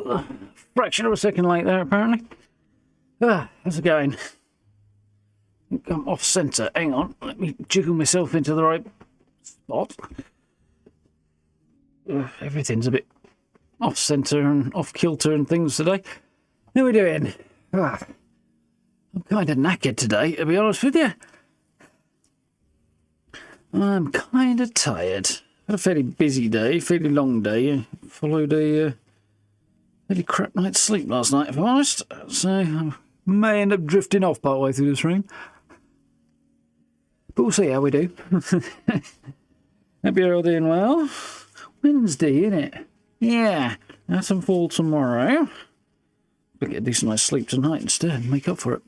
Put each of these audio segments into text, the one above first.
a fraction of a second late there, apparently. How's it going? I'm off centre. Hang on. Let me jiggle myself into the right spot. Everything's a bit off centre and off kilter and things today. How are we doing? I'm kind of knackered today, to be honest with you. I'm kind of tired. Had a fairly busy day, fairly long day. Followed a fairly crap night's sleep last night, if I'm honest. So I may end up drifting off partway through the stream. But we'll see how we do. Hope you're all doing well. Wednesday, innit? Yeah. That's some fall tomorrow. But get a decent night's sleep tonight instead and make up for it.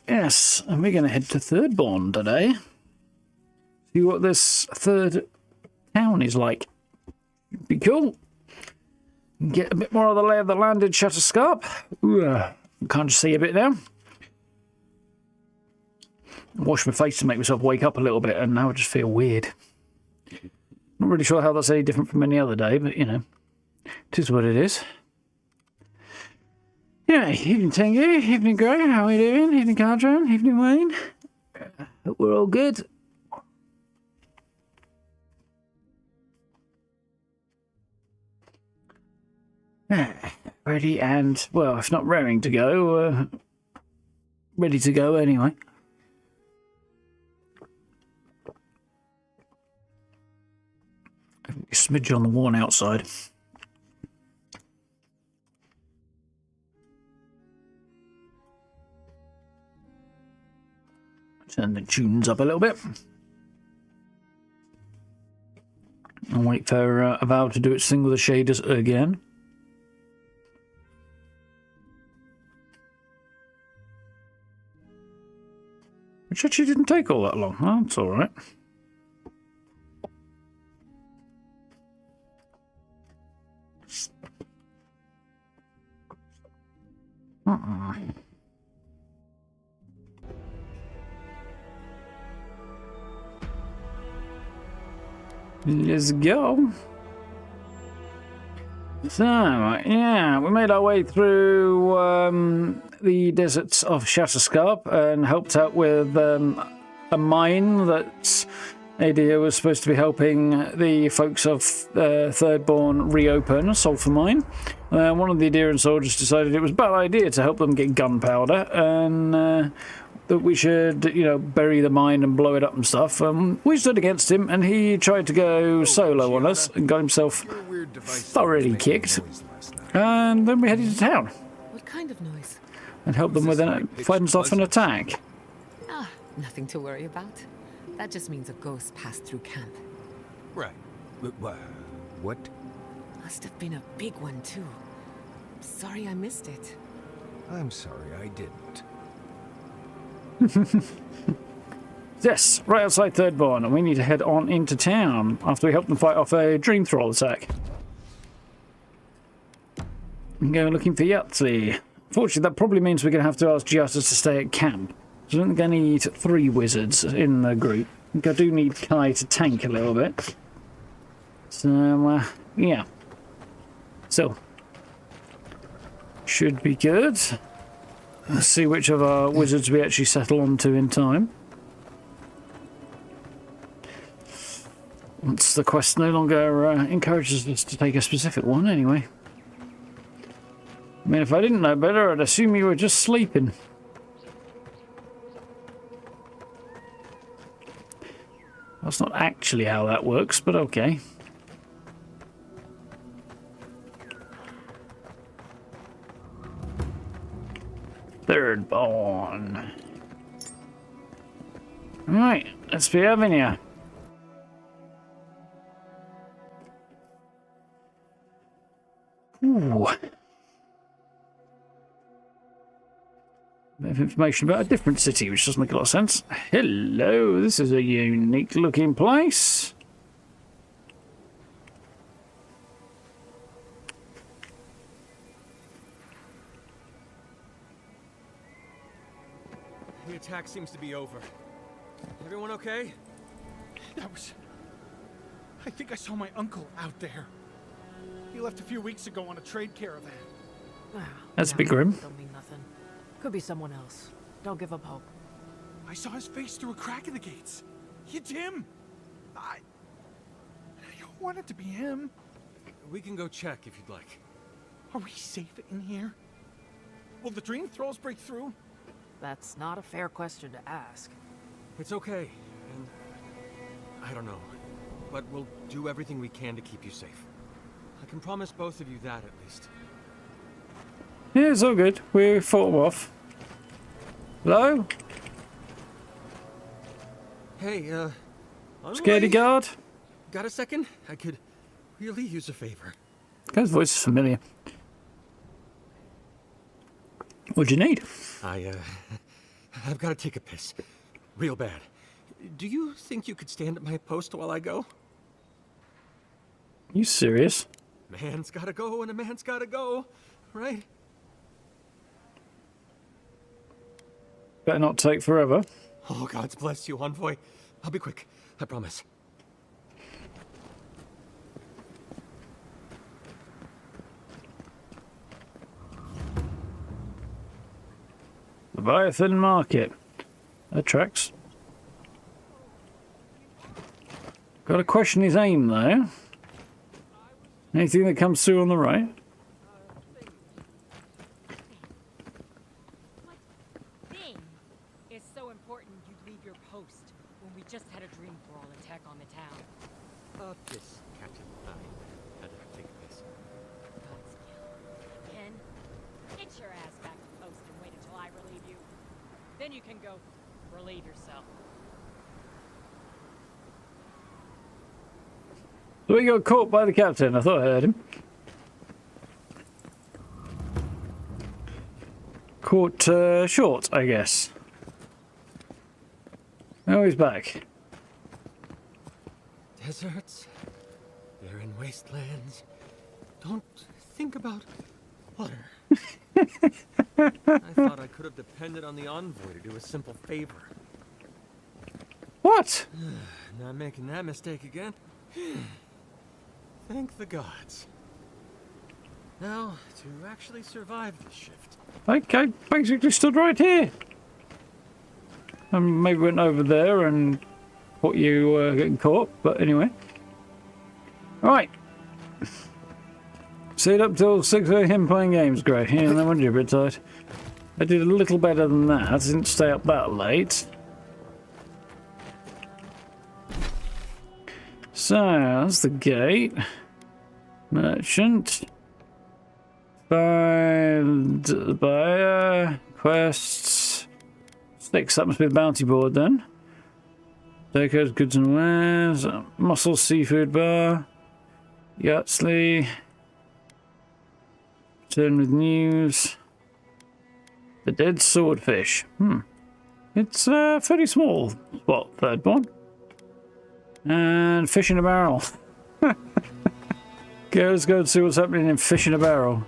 Yes. And we're going to head to Thirdborn today. See what this third town is like. Be cool. Get a bit more of the lay of the land in Shatterscarp. Can't just see a bit now. Wash my face to make myself wake up a little bit, and now I just feel weird. Not really sure how that's any different from any other day, but you know, it is what it is. Yeah, evening Tengu, evening Grey, how are you doing? Evening Cardron, evening Wayne. Hope we're all good. Ready and, well, if not raring to go, ready to go anyway. A smidge on the worn outside. Turn the tunes up a little bit. I'll wait for Avowed to do its thing with the shaders again. Which actually didn't take all that long. Oh, that's alright. Let's go. So, yeah, we made our way through the deserts of Shatterscarp and helped out with a mine that Adia was supposed to be helping the folks of Thirdborn reopen, a sulphur mine. One of the Adyran soldiers decided it was a bad idea to help them get gunpowder, and that we should, you know, bury the mine and blow it up and stuff. We stood against him, and he tried to go solo on us and got himself thoroughly kicked. And then we headed to town. What kind of noise? And helped them with fighting off an attack. Ah, nothing to worry about. That just means a ghost passed through camp. Right. What? Must have been a big one, too. Sorry I missed it. I'm sorry I didn't. Yes, right outside Thirdborn, and we need to head on into town after we help them fight off a dream thrall attack. And go looking for Yahtzee. Fortunately, that probably means we're going to have to ask Giotto to stay at camp. So I don't think I need 3 wizards in the group. I think I do need Kai to tank a little bit. So, yeah. So, should be good. Let's see which of our wizards we actually settle onto in time. Once the quest no longer encourages us to take a specific one, anyway. I mean, if I didn't know better, I'd assume you were just sleeping. That's not actually how that works, but okay. Thirdborn. Right, let's be having ya. Ooh. Bit of information about a different city, which doesn't make a lot of sense. Hello, this is a unique looking place. The attack seems to be over. Everyone okay? I think I saw my uncle out there. He left a few weeks ago on a trade caravan. That's a bit grim. Don't mean nothing. Could be someone else. Don't give up hope. I saw his face through a crack in the gates. It's him. I don't want it to be him. We can go check if you'd like. Are we safe in here? Will the dream throws break through? That's not a fair question to ask. It's okay, and I don't know, but we'll do everything we can to keep you safe. I can promise both of you that, at least. Yeah, it's all good. We fought them off. Hello? Hey, Scaredy guard? got a second? I could really use a favor. Guy's voice is familiar. What do you need? I've got to take a piss. Real bad. Do you think you could stand at my post while I go? You serious? Man's gotta go and a man's gotta go, right? Better not take forever. Oh, God's bless you, Envoy. I'll be quick, I promise. Leviathan Market. That tracks. Got to question his aim though. Anything that comes through on the right? What thing is so important you'd leave your post when we just had a dream brawl attack on the town? Piss, Captain. I had to take a piss. God's kill. Ken, get your ass back to post and wait until I relieve you. Then you can go relieve yourself. So we got caught by the captain. I thought I heard him. Caught short, I guess. Oh, he's back. Deserts, barren wastelands. Don't think about water. I thought I could have depended on the Envoy to do a simple favor. What? Not making that mistake again. Thank the gods. Now, to actually survive this shift. I basically stood right here. Maybe went over there and thought you were getting caught, but anyway. Alright. Stayed up till 6 a.m. playing games, great. Yeah, no wonder you're a bit tired. I did a little better than that. I didn't stay up that late. So, that's the gate. Merchant. Find buyer. Quests. 6, that must be the bounty board then. Deco's goods and wares. Mussel seafood bar. Yardsley. Return with news. The dead swordfish. It's a fairly small spot, Thirdborn. And fish in a barrel. Okay, let's go and see what's happening in fish in a barrel.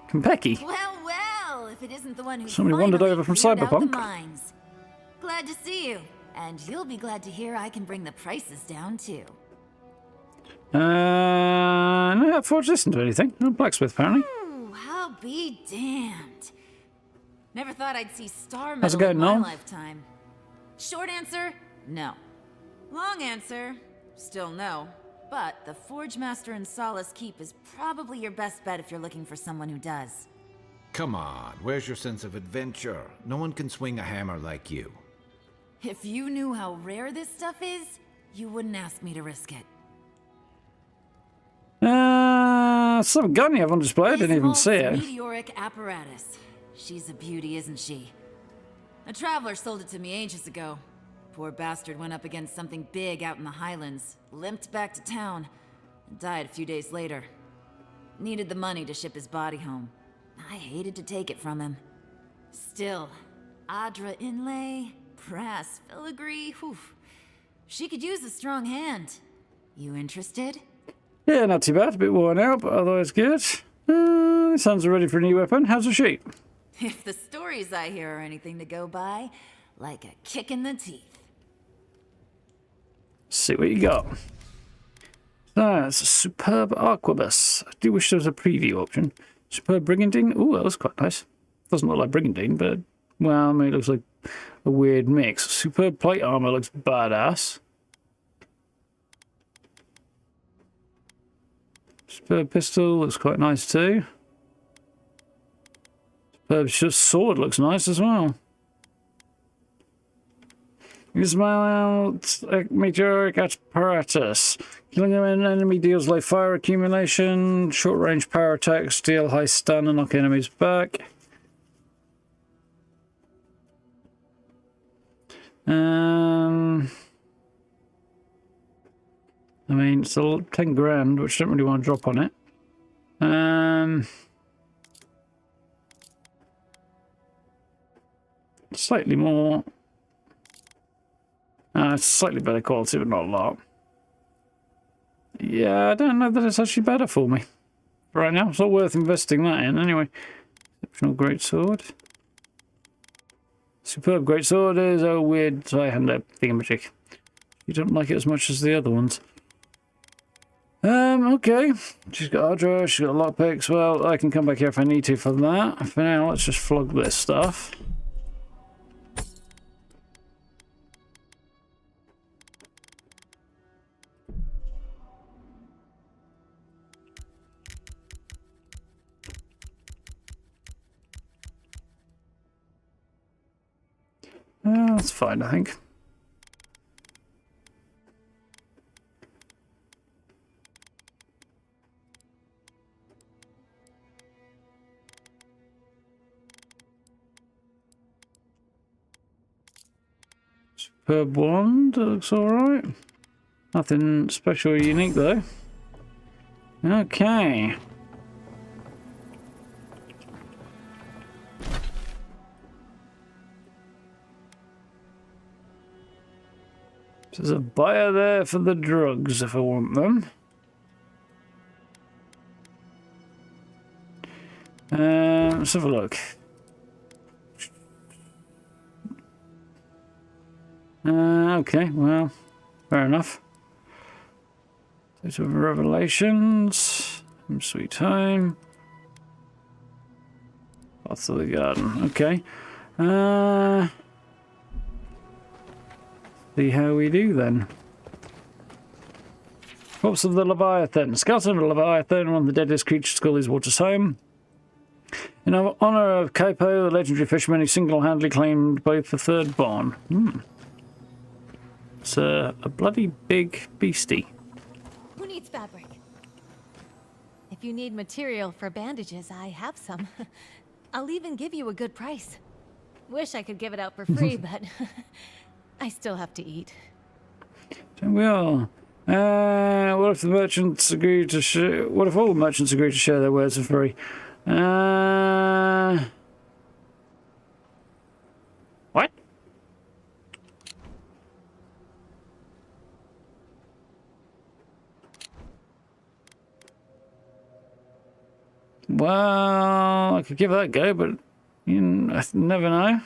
Compeki. Well, if it isn't the one who Somebody wandered finally over from cleared out the Cyberpunk. mines. Glad to see you. And you'll be glad to hear I can bring the prices down too. No, Forge listened to anything. No blacksmith, apparently. Ooh, I'll be damned. Never thought I'd see star How's it metal in going, my Noel? lifetime. Short answer, no. Long answer, still no. But the Forge Master in Solace Keep is probably your best bet if you're looking for someone who does. Come on, where's your sense of adventure? No one can swing a hammer like you. If you knew how rare this stuff is, you wouldn't ask me to risk it. Some gun you have on display. I didn't even see it. Meteoric apparatus. She's a beauty, isn't she? A traveler sold it to me ages ago. Poor bastard went up against something big out in the Highlands, limped back to town, and died a few days later. Needed the money to ship his body home. I hated to take it from him. Still, Adra inlay, brass filigree, whew. She could use a strong hand. You interested? Yeah, not too bad. A bit worn out, but otherwise good. These sons are ready for a new weapon. How's the sheep? If the stories I hear are anything to go by, like a kick in the teeth. See what you got. That's a superb arquebus. I do wish there was a preview option. Superb brigandine. Ooh, that was quite nice. Doesn't look like brigandine, but, well, I mean, it looks like a weird mix. Superb plate armor looks badass. Superb pistol looks quite nice too. Superb sword looks nice as well. Use my meteoric apparatus. Killing an enemy deals low fire accumulation, short range power attacks, deal high stun and knock enemies back. I mean, it's a 10 grand, which I don't really want to drop on it. Slightly more. It's slightly better quality, but not a lot. Yeah, I don't know that it's actually better for me right now. It's not worth investing that in anyway. Exceptional greatsword. Superb greatsword is a weird zwei-hander thingamajig. You don't like it as much as the other ones. Okay. She's got Adyran, she's got lockpicks. Well, I can come back here if I need to for that. For now, let's just flog this stuff. That's fine, I think. Superb wand, looks alright. Nothing special or unique though. Okay. There's a buyer there for the drugs if I want them. Let's have a look. Okay, well, fair enough. Some revelations. Some sweet home. Path of the garden. Okay. See how we do then. Corpse of the Leviathan. Skeleton of the Leviathan, one of the deadliest creatures to call these waters home. In honor of Capo, the legendary fisherman who single-handedly claimed both the Thirdborn. It's a bloody big beastie. Who needs fabric? If you need material for bandages, I have some. I'll even give you a good price. Wish I could give it out for free, but I still have to eat. So we are. What if the merchants agree to share? What if all merchants agree to share their wares for free? What? Well, I could give that a go, but you never know.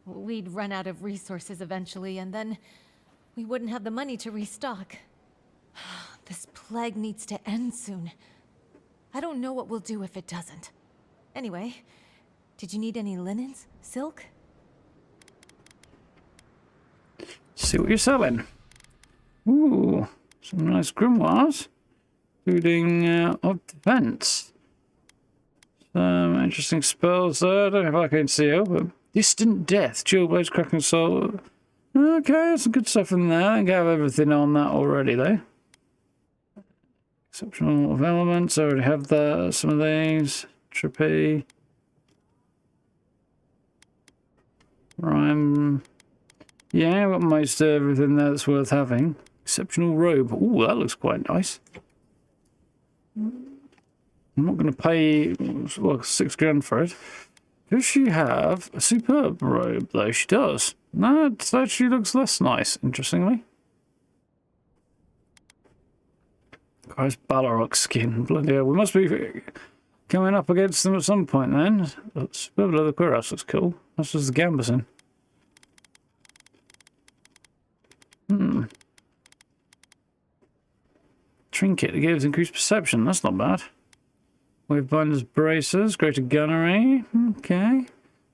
We'd run out of resources eventually, and then we wouldn't have the money to restock. This plague needs to end soon. I don't know what we'll do if it doesn't. Anyway, did you need any linens? Silk? See what you're selling. Ooh, some nice grimoires. Including of defense. Some interesting spells there. I don't know if I can see it, but distant death, dual blades, cracking soul. Okay, there's some good stuff in there. I think I have everything on that already, though. Exceptional of elements. I already have some of these. Trippy. Rhyme. Yeah, I've got most of everything there that's worth having. Exceptional robe. Ooh, that looks quite nice. I'm not going to pay, well, 6 grand for it. Does she have a superb robe, though? She does. No, it actually looks less nice, interestingly. Christ, Balrog skin. Bloody hell. We must be coming up against them at some point, then. Superb leather cuirass looks cool. That's just the gambeson. Trinket that gives increased perception. That's not bad. Wavebinders, bracers, greater gunnery. Okay.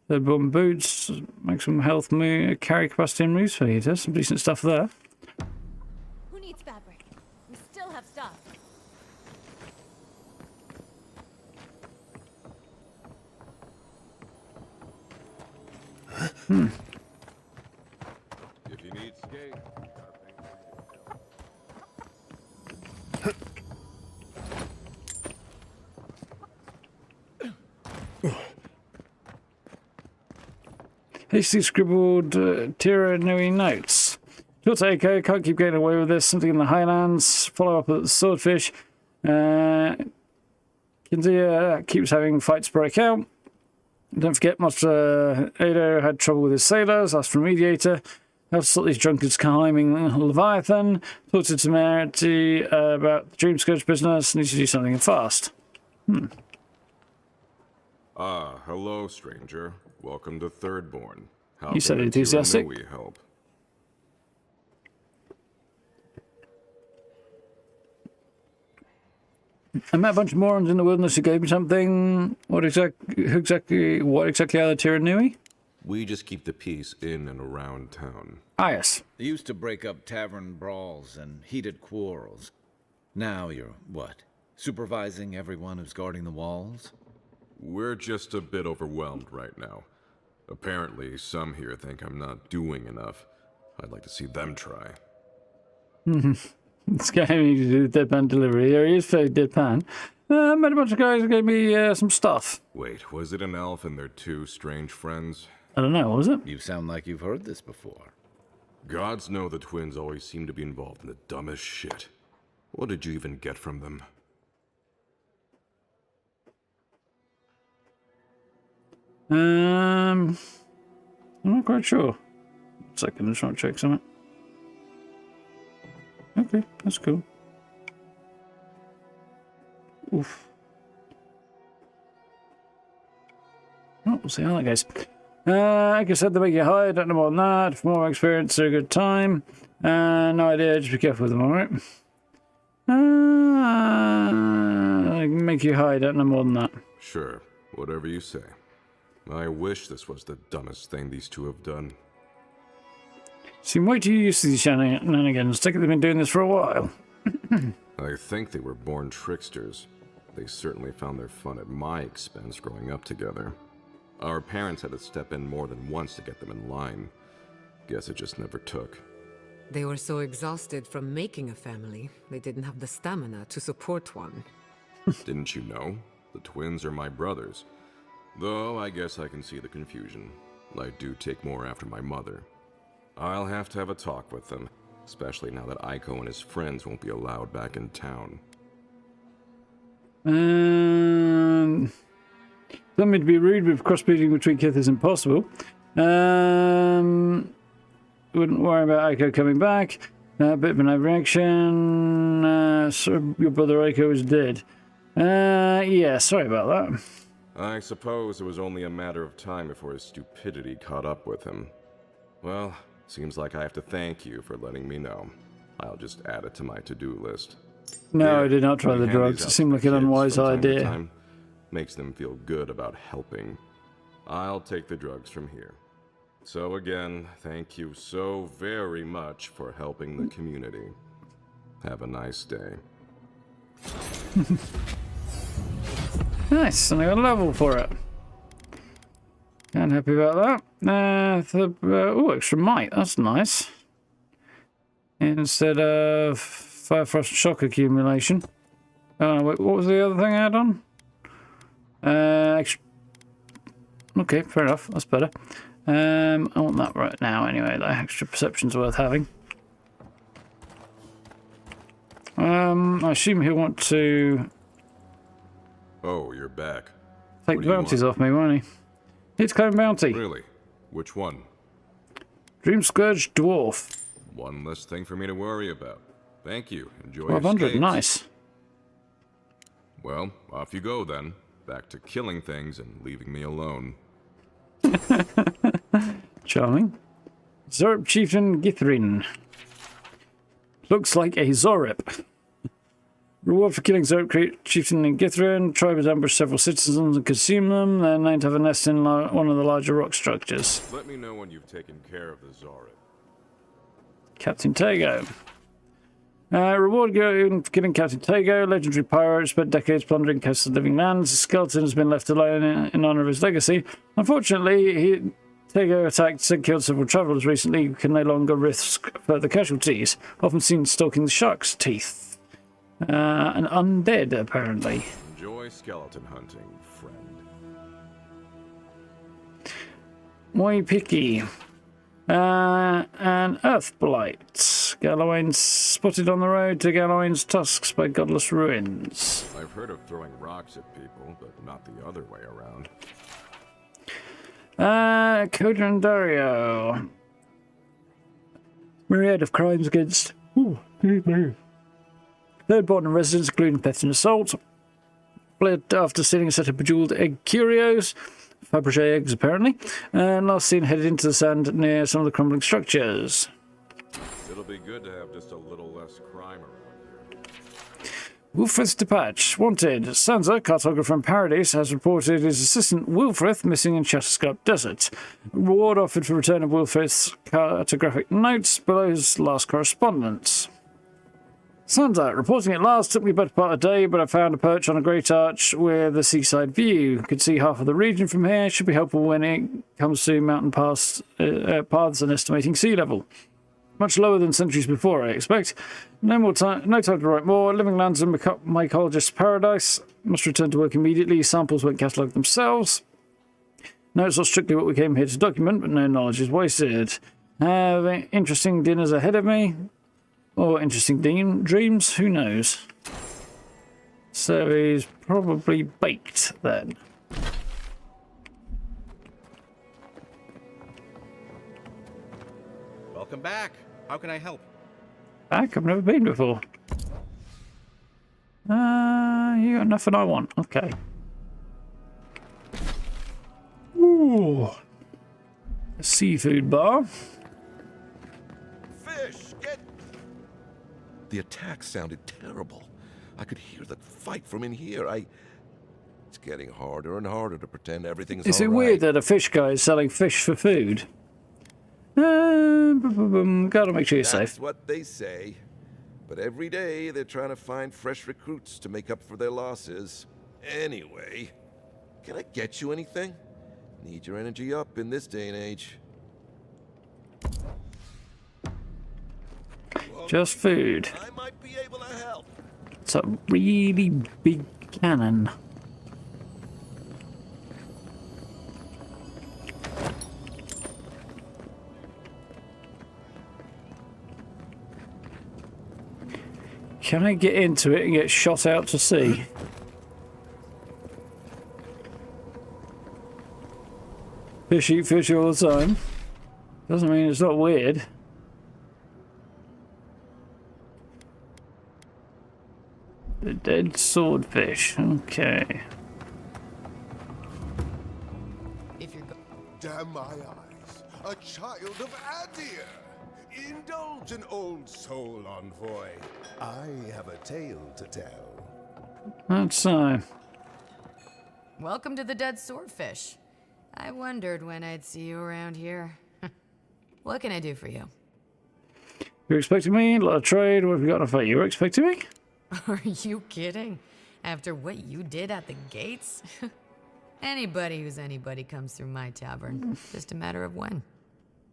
Thirdborn boots, maximum health, carry capacity, and move speed. There's some decent stuff there. Who needs fabric? We still have stuff. If you need skate, Hastily scribbled Tira Nui notes. Short Echo, can't keep getting away with this. Something in the Highlands. Follow up at the Swordfish. Kinzia keeps having fights break out. Don't forget, Master Ado had trouble with his sailors. Asked for a mediator. How to stop these drunkards climbing Leviathan. Talked to Temerity about the Dreamscourge business. Needs to do something fast. Ah, hello, stranger. Welcome to Thirdborn. How You said can enthusiastic. we help? I met a bunch of morons in the wilderness who gave me something. What exactly are the Tiranui? We just keep the peace in and around town. Ah, yes. They used to break up tavern brawls and heated quarrels. Now you're, what, supervising everyone who's guarding the walls? We're just a bit overwhelmed right now. Apparently, some here think I'm not doing enough. I'd like to see them try. This guy needs to do the deadpan delivery. Here he is, fairly deadpan. I met a bunch of guys who gave me some stuff. Wait, was it an elf and their two strange friends? I don't know, was it? You sound like you've heard this before. Gods know the twins always seem to be involved in the dumbest shit. What did you even get from them? I'm not quite sure. 1 second, I just want to check something. Okay, that's cool. Oof. Oh, we'll see how that goes. Like I said, they make you high, don't know more than that. For more experience, they're a good time. No idea, just be careful with them, alright? They make you high, don't know more than that. Sure, whatever you say. I wish this was the dumbest thing these two have done. Seem way too used to these shenanigans. Take it they've been doing this for a while. I think they were born tricksters. They certainly found their fun at my expense growing up together. Our parents had to step in more than once to get them in line. Guess it just never took. They were so exhausted from making a family, they didn't have the stamina to support one. Didn't you know? The twins are my brothers. Though I guess I can see the confusion. I do take more after my mother. I'll have to have a talk with them, especially now that Aiko and his friends won't be allowed back in town. Don't mean to be rude, but crossbreeding between kith is impossible. Wouldn't worry about Aiko coming back. A bit of an overreaction. So your brother Aiko is dead. Yeah, sorry about that. I suppose it was only a matter of time before his stupidity caught up with him. Well, seems like I have to thank you for letting me know. I'll just add it to my to-do list. No, Here, I did not try we the hand drugs. these It out seemed to like an kids unwise from time to idea. time. Makes them feel good about helping. I'll take the drugs from here. So again, thank you so very much for helping the community. Have a nice day. Nice, and I got a level for it. And happy about that. Oh, extra might. That's nice. Instead of Fire Frost Shock accumulation. Wait, what was the other thing I had on? Okay, fair enough. That's better. I want that right now anyway. That extra perception's worth having. I assume he'll want to Oh, you're back. take What the do you bounties want? off me, won't he? It's claim bounty. Really? Which one? Dreamscourge Dwarf. One less thing for me to worry about. Thank you. Enjoy your 1200, skates. nice. Well, off you go then. Back to killing things and leaving me alone. Charming. Zorip Chieftain Githrin. Looks like a Zorip. Reward for killing Zerk chieftain in Githrin. Tribe has ambushed several citizens and consumed them. They're known to have a nest in one of the larger rock structures. Let me know when you've taken care of the Zorid. Captain Tego. Reward given for killing Captain Tego, legendary pirate, spent decades plundering coastal living lands. His skeleton has been left alone in honor of his legacy. Unfortunately, Tego attacked and killed several travelers recently who can no longer risk further casualties, often seen stalking the shark's teeth. An undead, apparently. Enjoy skeleton hunting, friend. Muy picky. An earth blight. Gallowayne spotted on the road to Gallowayne's tusks by godless ruins. I've heard of throwing rocks at people, but not the other way around. Coda and Dario. Myriad of crimes against Thirdborn and residents, including theft and assault. Fled after stealing a set of bejeweled egg curios. Fabergé eggs, apparently. And last seen headed into the sand near some of the crumbling structures. It'll be good to have just a little less crime around here. Wilfrith Depatch. Wanted. Sansa, cartographer from Paradise, has reported his assistant Wilfrith missing in Shatterscarp Desert. Reward offered for return of Wilfrith's cartographic notes below his last correspondence. Sansa, reporting at last, took me better part of the day, but I found a perch on a great arch with a seaside view. Could see half of the region from here. Should be helpful when it comes to mountain paths and estimating sea level. Much lower than centuries before, I expect. No time to write more. Living lands in mycologist's paradise. Must return to work immediately. Samples won't catalogue themselves. No, it's not strictly what we came here to document, but no knowledge is wasted. Have interesting dinners ahead of me. Or interesting dreams, who knows? So he's probably baked then. Welcome back. How can I help? Back? I've never been before. You got nothing I want. Okay. Ooh. A seafood bar. Fish, get... The attack sounded terrible. I could hear the fight from in here. It's getting harder and harder to pretend everything's all right. Is it weird that a fish guy is selling fish for food? Gotta make sure you're safe. That's what they say. But every day they're trying to find fresh recruits to make up for their losses. Anyway, can I get you anything? Need your energy up in this day and age. Just food. I might be able to help. It's a really big cannon. Can I get into it and get shot out to sea? Fish eat fish all the time. Doesn't mean it's not weird. The dead swordfish. Okay. Damn my eyes. A child of Adyr. Indulge an old soul, Envoy. I have a tale to tell. That's so. Welcome to the Dead Swordfish. I wondered when I'd see you around here. What can I do for you? You're expecting me? A lot of trade? What have you got to fight? You were expecting me? Are you kidding? After what you did at the gates? Anybody who's anybody comes through my tavern. Just a matter of when.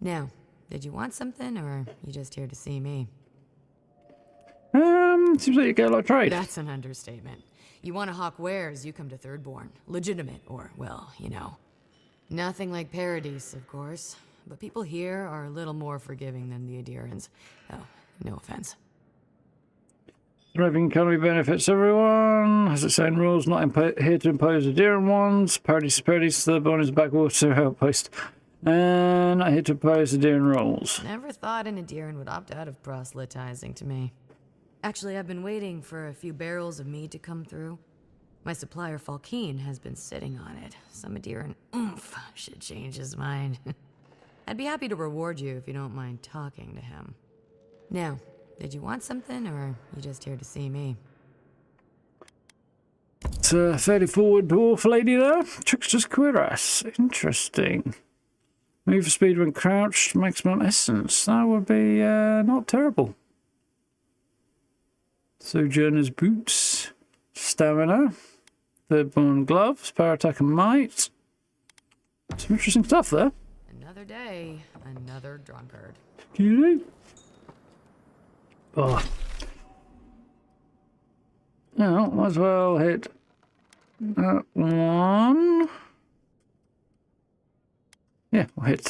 Now, did you want something, or are you just here to see me? Seems like you get a lot of trade. That's an understatement. You want to hawk wares, you come to Thirdborn. Legitimate, or, well, you know. Nothing like Paradise, of course. But people here are a little more forgiving than the Adyrans. Oh, no offense. Thriving economy benefits everyone. Has its own rules, not here to impose Adyran ones. Paradise is Paradise, Thirdborn is a backwater outpost. And not here to impose Adyran rules. Never thought an Adyran would opt out of proselytizing to me. Actually, I've been waiting for a few barrels of mead to come through. My supplier Falkeen has been sitting on it. Some Adyran oomph should change his mind. I'd be happy to reward you if you don't mind talking to him. Now, did you want something, or are you just here to see me? fairly forward dwarf lady there. Trickster's cuirass. Interesting. Move speed when crouched, maximum essence. That would be not terrible. Sojourner's boots. Stamina. Thirdborn gloves. Power attack and might. Some interesting stuff there. Another day, another drunkard. Oh. Now, might as well hit that one. Yeah, we'll hit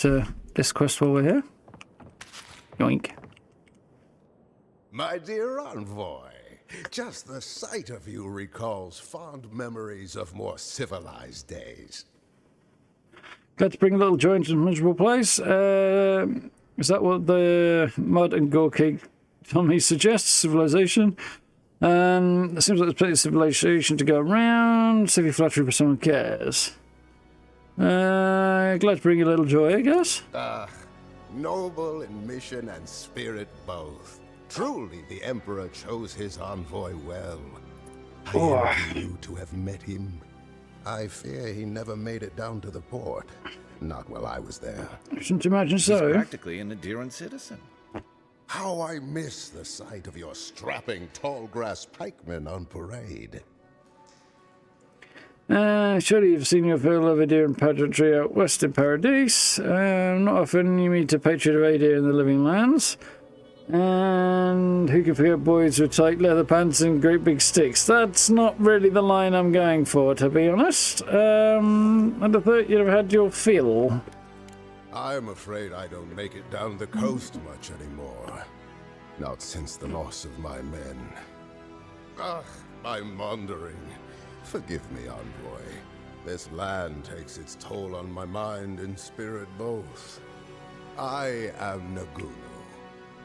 this quest while we're here. Yoink. My dear Envoy, just the sight of you recalls fond memories of more civilized days. Glad to bring a little joy into a miserable place. Is that what the mud and gore cake on me suggests? Civilization? It seems like there's plenty of civilization to go around. Civvy flattery for someone cares. Glad to bring you a little joy, I guess. Noble in mission and spirit both. Truly, the Emperor chose his envoy well. I envy you to have met him. I fear he never made it down to the port. Not while I was there. I shouldn't imagine so. He's practically an Adyran citizen. How I miss the sight of your strapping tall grass pikemen on parade. Surely you've seen your fill of Adyran pageantry out west in Paradise. Not often you meet a patriot of Adyr in the living lands. And who can forget boys with tight leather pants and great big sticks? That's not really the line I'm going for, to be honest. I'd have thought you'd have had your fill. I'm afraid I don't make it down the coast much anymore. Not since the loss of my men. I'm wandering. Forgive me, Envoy. This land takes its toll on my mind and spirit both. I am Nagunu,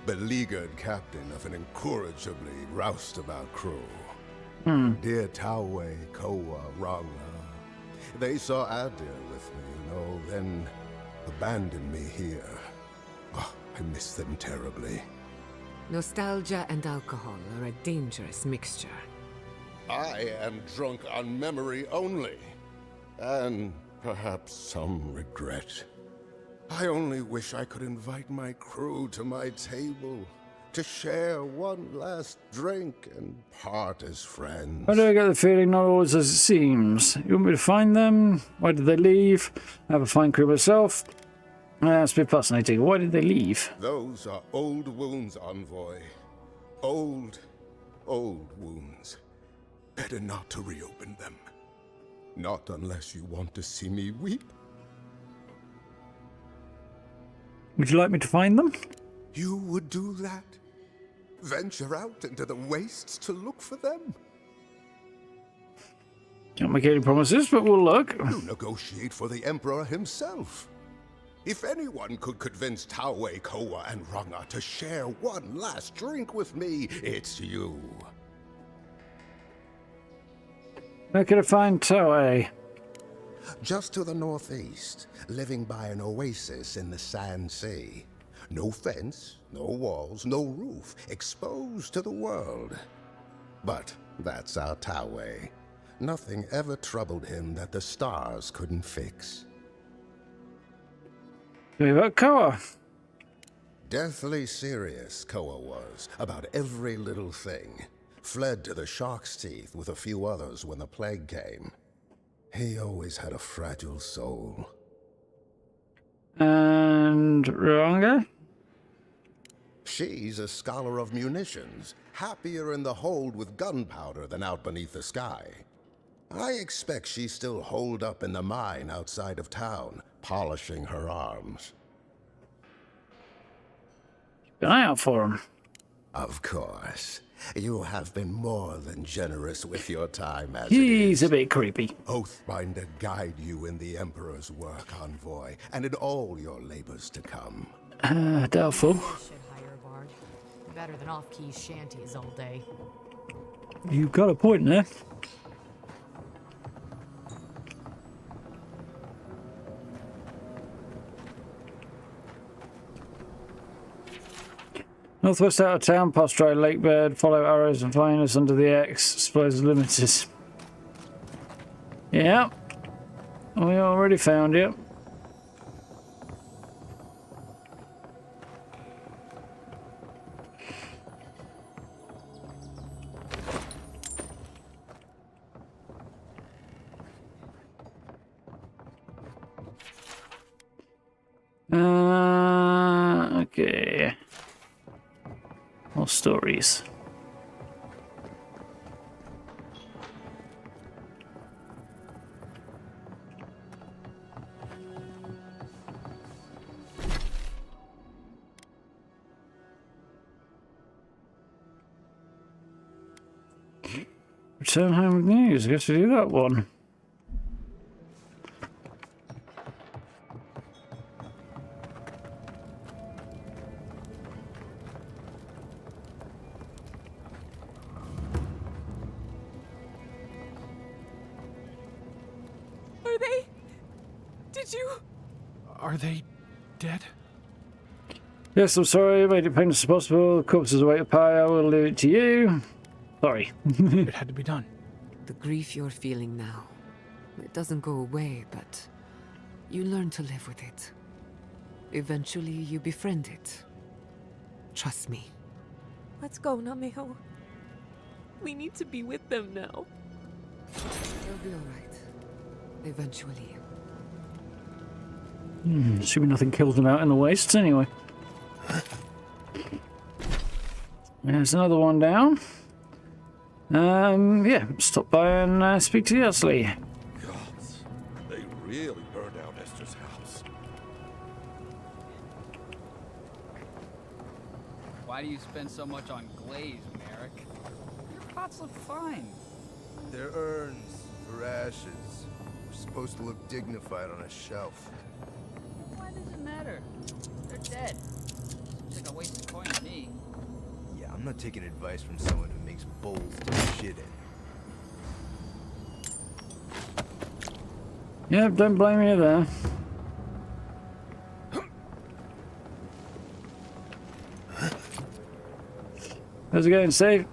beleaguered captain of an incorrigibly roustabout crew. Dear Tawe, Koa, Ranga. They saw Adyr with me, then abandoned me here. I miss them terribly. Nostalgia and alcohol are a dangerous mixture. I am drunk on memory only, and perhaps some regret. I only wish I could invite my crew to my table, to share one last drink and part as friends. Why do I get the feeling not always as it seems? You want me to find them? Why did they leave? I have a fine crew myself. That's a bit fascinating. Why did they leave? Those are old wounds, Envoy. Old wounds. Better not to reopen them. Not unless you want to see me weep. Would you like me to find them? You would do that? Venture out into the wastes to look for them? Can't make any promises, but we'll look. You negotiate for the Emperor himself. If anyone could convince Tawe, Koa, and Ranga to share one last drink with me, it's you. Where can I find Tawe? Just to the northeast, living by an oasis in the Sand Sea. No fence, no walls, no roof, exposed to the world. But that's our Tawe. Nothing ever troubled him that the stars couldn't fix. Tell me about Koa. Deathly serious, Koa was, about every little thing. Fled to the Shark's Teeth with a few others when the plague came. He always had a fragile soul. And Ranga? She's a scholar of munitions, happier in the hold with gunpowder than out beneath the sky. I expect she's still holed up in the mine outside of town, polishing her arms. Keep an eye out for him. Of course. You have been more than generous with your time as He's a bit creepy. Oathbinder guide you in the Emperor's work, Envoy, and in all your labors to come. Doubtful. Should hire a bard. Better than off-key shanties all day. You've got a point there. Northwest out of town, past dry lake bed, follow arrows and find us under the X. Supplies are limited. Yeah. We already found you. Okay. More stories. Return home with news. I guess we do that one. Are they dead? Yes, I'm sorry. I made it painless as possible. The corpses await the pie. I will leave it to you. Sorry. It had to be done. The grief you're feeling now, it doesn't go away, but you learn to live with it. Eventually, you befriend it. Trust me. Let's go, Nameho. We need to be with them now. They'll be alright. Eventually. Assuming nothing kills them out in the wastes anyway. There's another one down. Yeah, stop by and speak to Yosli. Gods, they really burned out Esther's house. Why do you spend so much on glaze, Merrick? Your pots look fine. They're urns for ashes. They're supposed to look dignified on a shelf. Why does it matter? They're dead. Seems like a waste of coin to me. Yeah, I'm not taking advice from someone who makes bowls to shit in. Yep, don't blame me there. How's it going, Steve?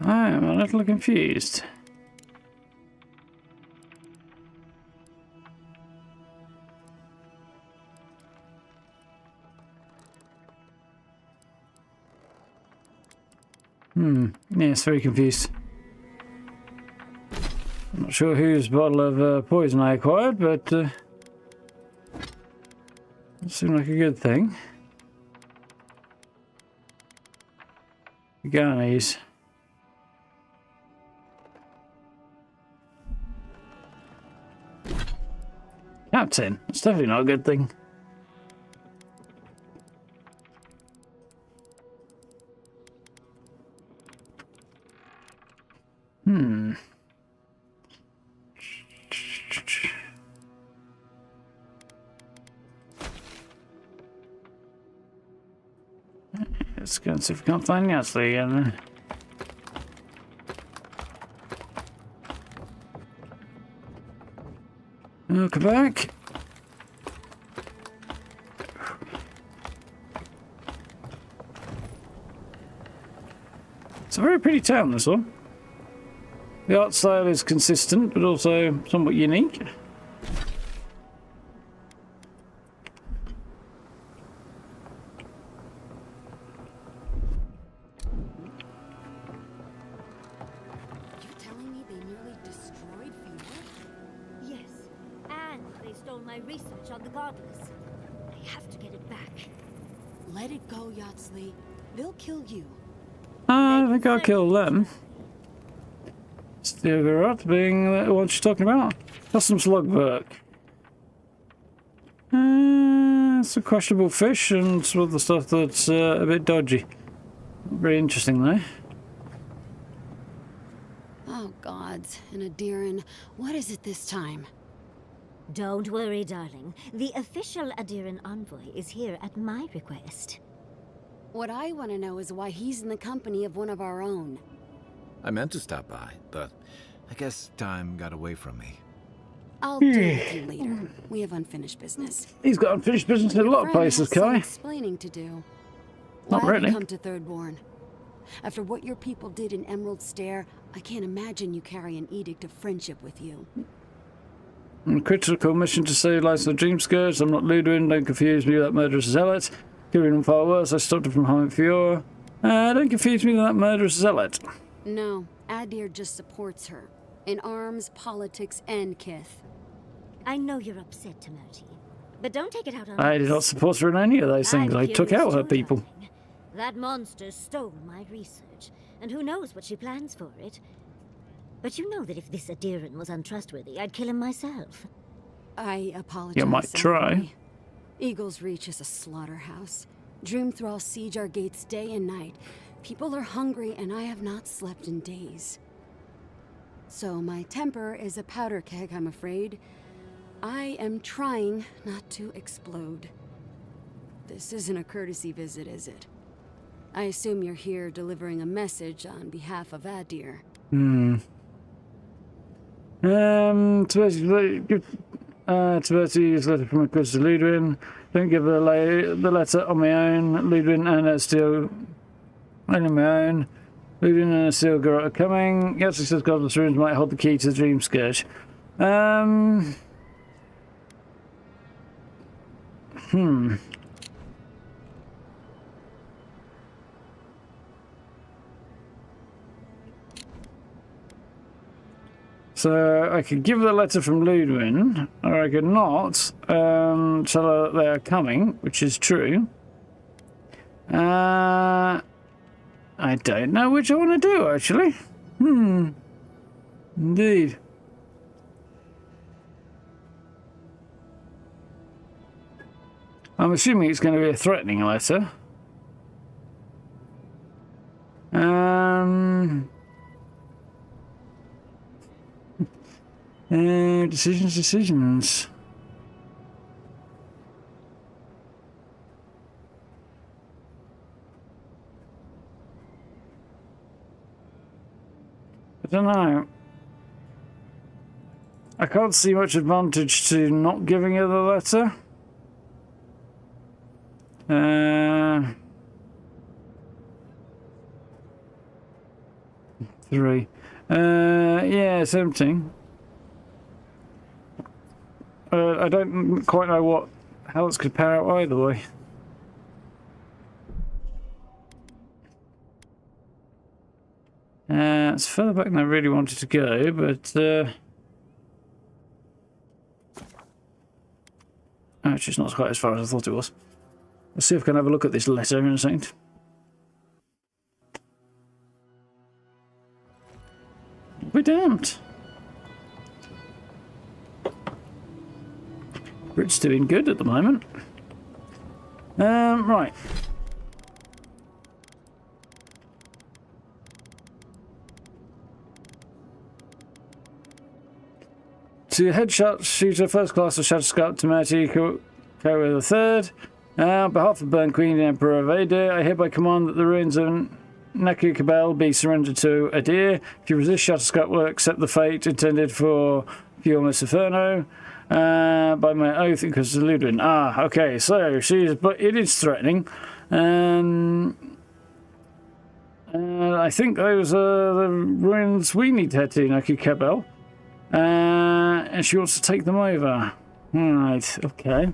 I am a little confused. Yes, very confused. I'm not sure whose bottle of poison I acquired, but it seemed like a good thing. Garnies. Captain. It's definitely not a good thing. Let's go and see if we can't find Yosli again. Welcome back. It's a very pretty town, this one. The art style is consistent, but also somewhat unique. my research on the godless. I have to get it back. Let it go, Yatsley. They'll kill you. I think I'll kill them. Still Gerard being the one she's talking about. Customs logbook. It's a questionable fish and some other stuff that's a bit dodgy. Very interesting though. Oh gods, and Adyran, what is it this time? Don't worry, darling. The official Adyran Envoy is here at my request. What I want to know is why he's in the company of one of our own. I meant to stop by, but I guess time got away from me. I'll deal with you later. We have unfinished business. He's got unfinished business in a lot of places, Kai. Explaining to do. Not Why really. have you come to Thirdborn? After what your people did in Emerald Stair, I can't imagine you carry an edict of friendship with you. Critical mission to save lives of the Dreamscourge. I'm not Ludwin, don't confuse me with that murderous zealot. Killing him far worse, I stopped him from harming Eora. Don't confuse me with that murderous zealot. No, Adyr just supports her. In arms, politics, and kith. I know you're upset, Timothy, but don't take it out on I did not support her in any of those things. I took out her people. That monster stole my research, and who knows what she plans for it. But you know that if this Adyran was untrustworthy, I'd kill him myself. I apologize. You might try. Eagle's Reach is a slaughterhouse. Dreamthrall siege our gates day and night. People are hungry, and I have not slept in days. So my temper is a powder keg, I'm afraid. I am trying not to explode. This isn't a courtesy visit, is it? I assume you're here delivering a message on behalf of Adyr. Tiberti's letter from a to Ludwin. Don't give the letter on my own. Ludwin and still on my own. Ludwin and still are coming. Yes, he says Godless Ruins might hold the key to the Dreamscourge. So I could give the letter from Ludwin, or I could not tell her they are coming, which is true. I don't know which I want to do, actually. Indeed. I'm assuming it's going to be a threatening letter. Decisions. I don't know. I can't see much advantage to not giving her the letter. Three. Yeah, 17. I don't quite know how it's could pair out either way. It's further back than I really wanted to go, but actually it's not quite as far as I thought it was. Let's see if I can have a look at this letter in a second. We don't. Brit's doing good at the moment. Right. To headshot shooter, first class of Shatterscalp Timothy Kowa III. On behalf of Burn Queen and Emperor of Adyr, I hereby command that the ruins of Naku Kabel be surrendered to Adyr. If you resist Shatterscalp, will accept the fate intended for Fjormus Inferno. By my oath, because of Ludwin. Okay, so but it is threatening. I think those are the ruins we need to head to, Naku Kabel. And she wants to take them over. Right, okay.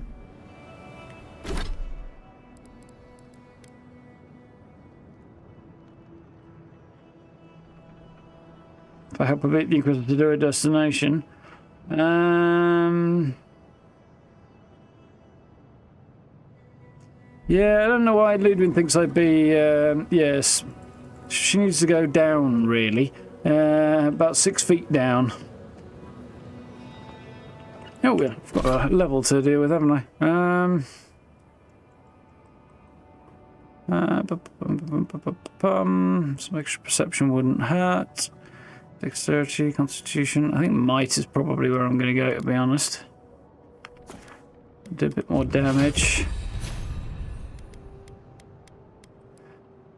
If I help a bit, the Inquisitor to do a destination. Yeah, I don't know why Ludwig thinks I'd be... yes, she needs to go down, really. About 6 feet down. Oh, yeah, I've got a level to deal with, haven't I? Some extra perception wouldn't hurt. Dexterity, constitution. I think might is probably where I'm going to go, to be honest. Do a bit more damage.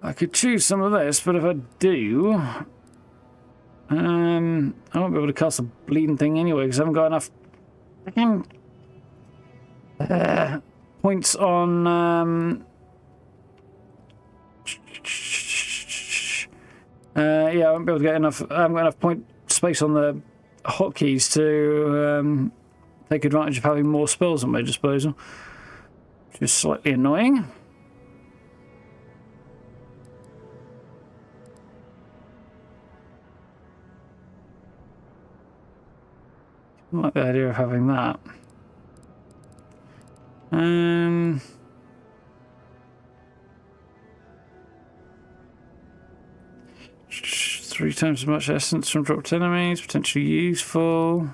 I could choose some of this, but if I do, I won't be able to cast a bleeding thing anyway because I haven't got enough points on. Yeah, I won't be able to get enough. I haven't got enough point space on the hotkeys to take advantage of having more spells at my disposal, which is slightly annoying. I like the idea of having that. 3 times as much essence from dropped enemies, potentially useful.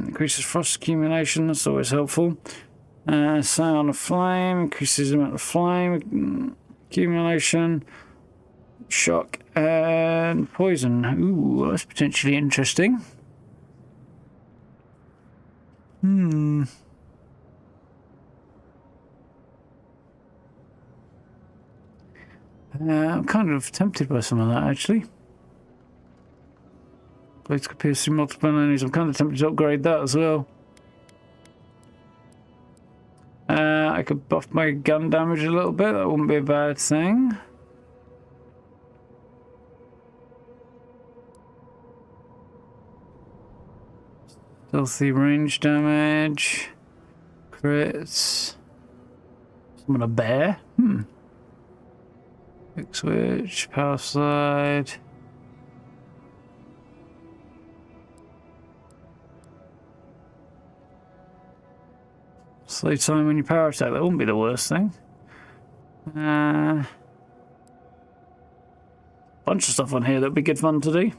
Increases frost accumulation, that's always helpful. Sound of flame, increases the amount of flame accumulation. Shock and poison. Ooh, that's potentially interesting. I'm kind of tempted by some of that, actually. Blades could pierce through multiple enemies. I'm kind of tempted to upgrade that as well. I could buff my gun damage a little bit. That wouldn't be a bad thing. Stealthy range damage. Crits. Summon a bear. Quick switch. Power slide. Slow time when you power attack. That wouldn't be the worst thing. Bunch of stuff on here that'd be good fun to do.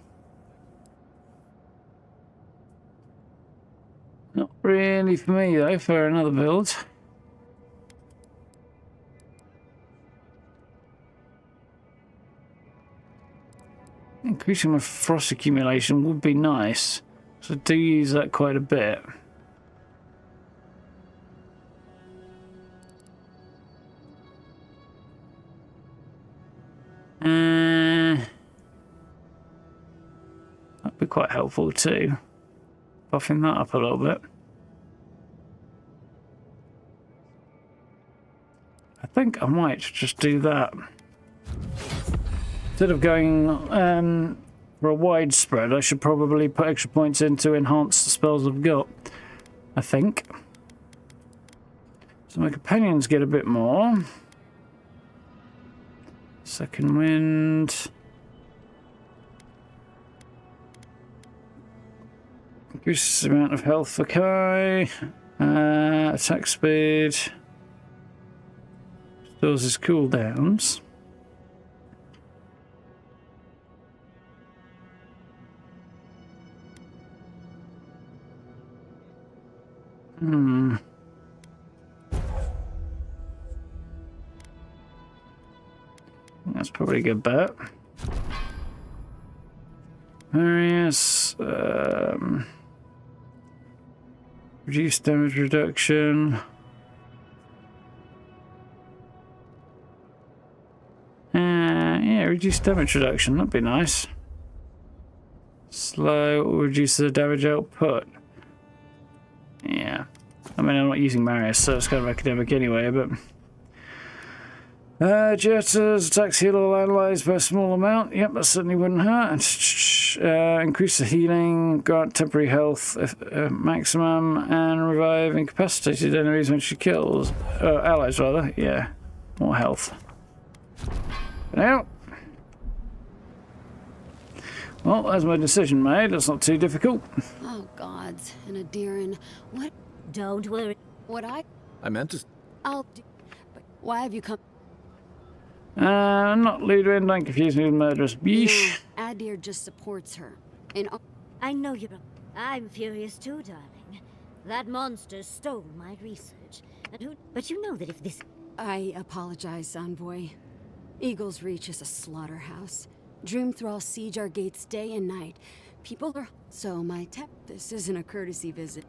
Not really for me though, for another build. Increasing my frost accumulation would be nice. So I do use that quite a bit. That'd be quite helpful too. Buffing that up a little bit. I think I might just do that. Instead of going for a wide spread, I should probably put extra points in to enhance the spells I've got. I think. So my companions get a bit more. Second wind. Increases the amount of health for Kai. Attack speed. Stores his cooldowns. That's probably a good bet. Various reduced damage reduction. Yeah, reduced damage reduction, that'd be nice. Slow or reduce the damage output. Yeah. I mean, I'm not using Marius, so it's kind of academic anyway, but... Jetters, attacks heal all allies by a small amount. Yep, that certainly wouldn't hurt. Increase the healing, grant temporary health maximum, and revive incapacitated enemies when she kills. Allies, rather. Yeah, more health. Now, Well, that's my decision made. That's not too difficult. Oh, gods. And Adyran, what? Don't worry. What I meant to... I'll do... But why have you come... Not Ludwin, don't confuse me with murderous Yeesh. No, Adyr just supports her. And I know you're... I'm furious too, darling. That monster stole my research. And who... But you know that if this... I apologize, Envoy. Eagle's Reach is a slaughterhouse. Dreamthralls siege our gates day and night. People are... So this isn't a courtesy visit.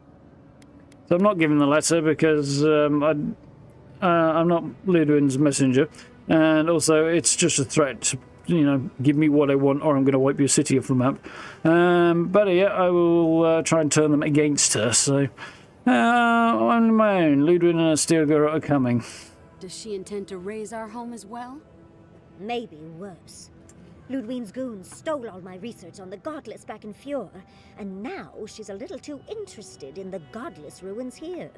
So I'm not giving the letter because I'm not Ludwin's messenger. And also, it's just a threat to, you know, give me what I want or I'm going to wipe your city off the map. But yeah, I will try and turn them against her. So, on my own, Ludwin and Stilgar are coming. Does she intend to raise our home as well? Maybe worse. Ludwin's goons stole all my research on the godless back in Fjord, and now she's a little too interested in the godless ruins here.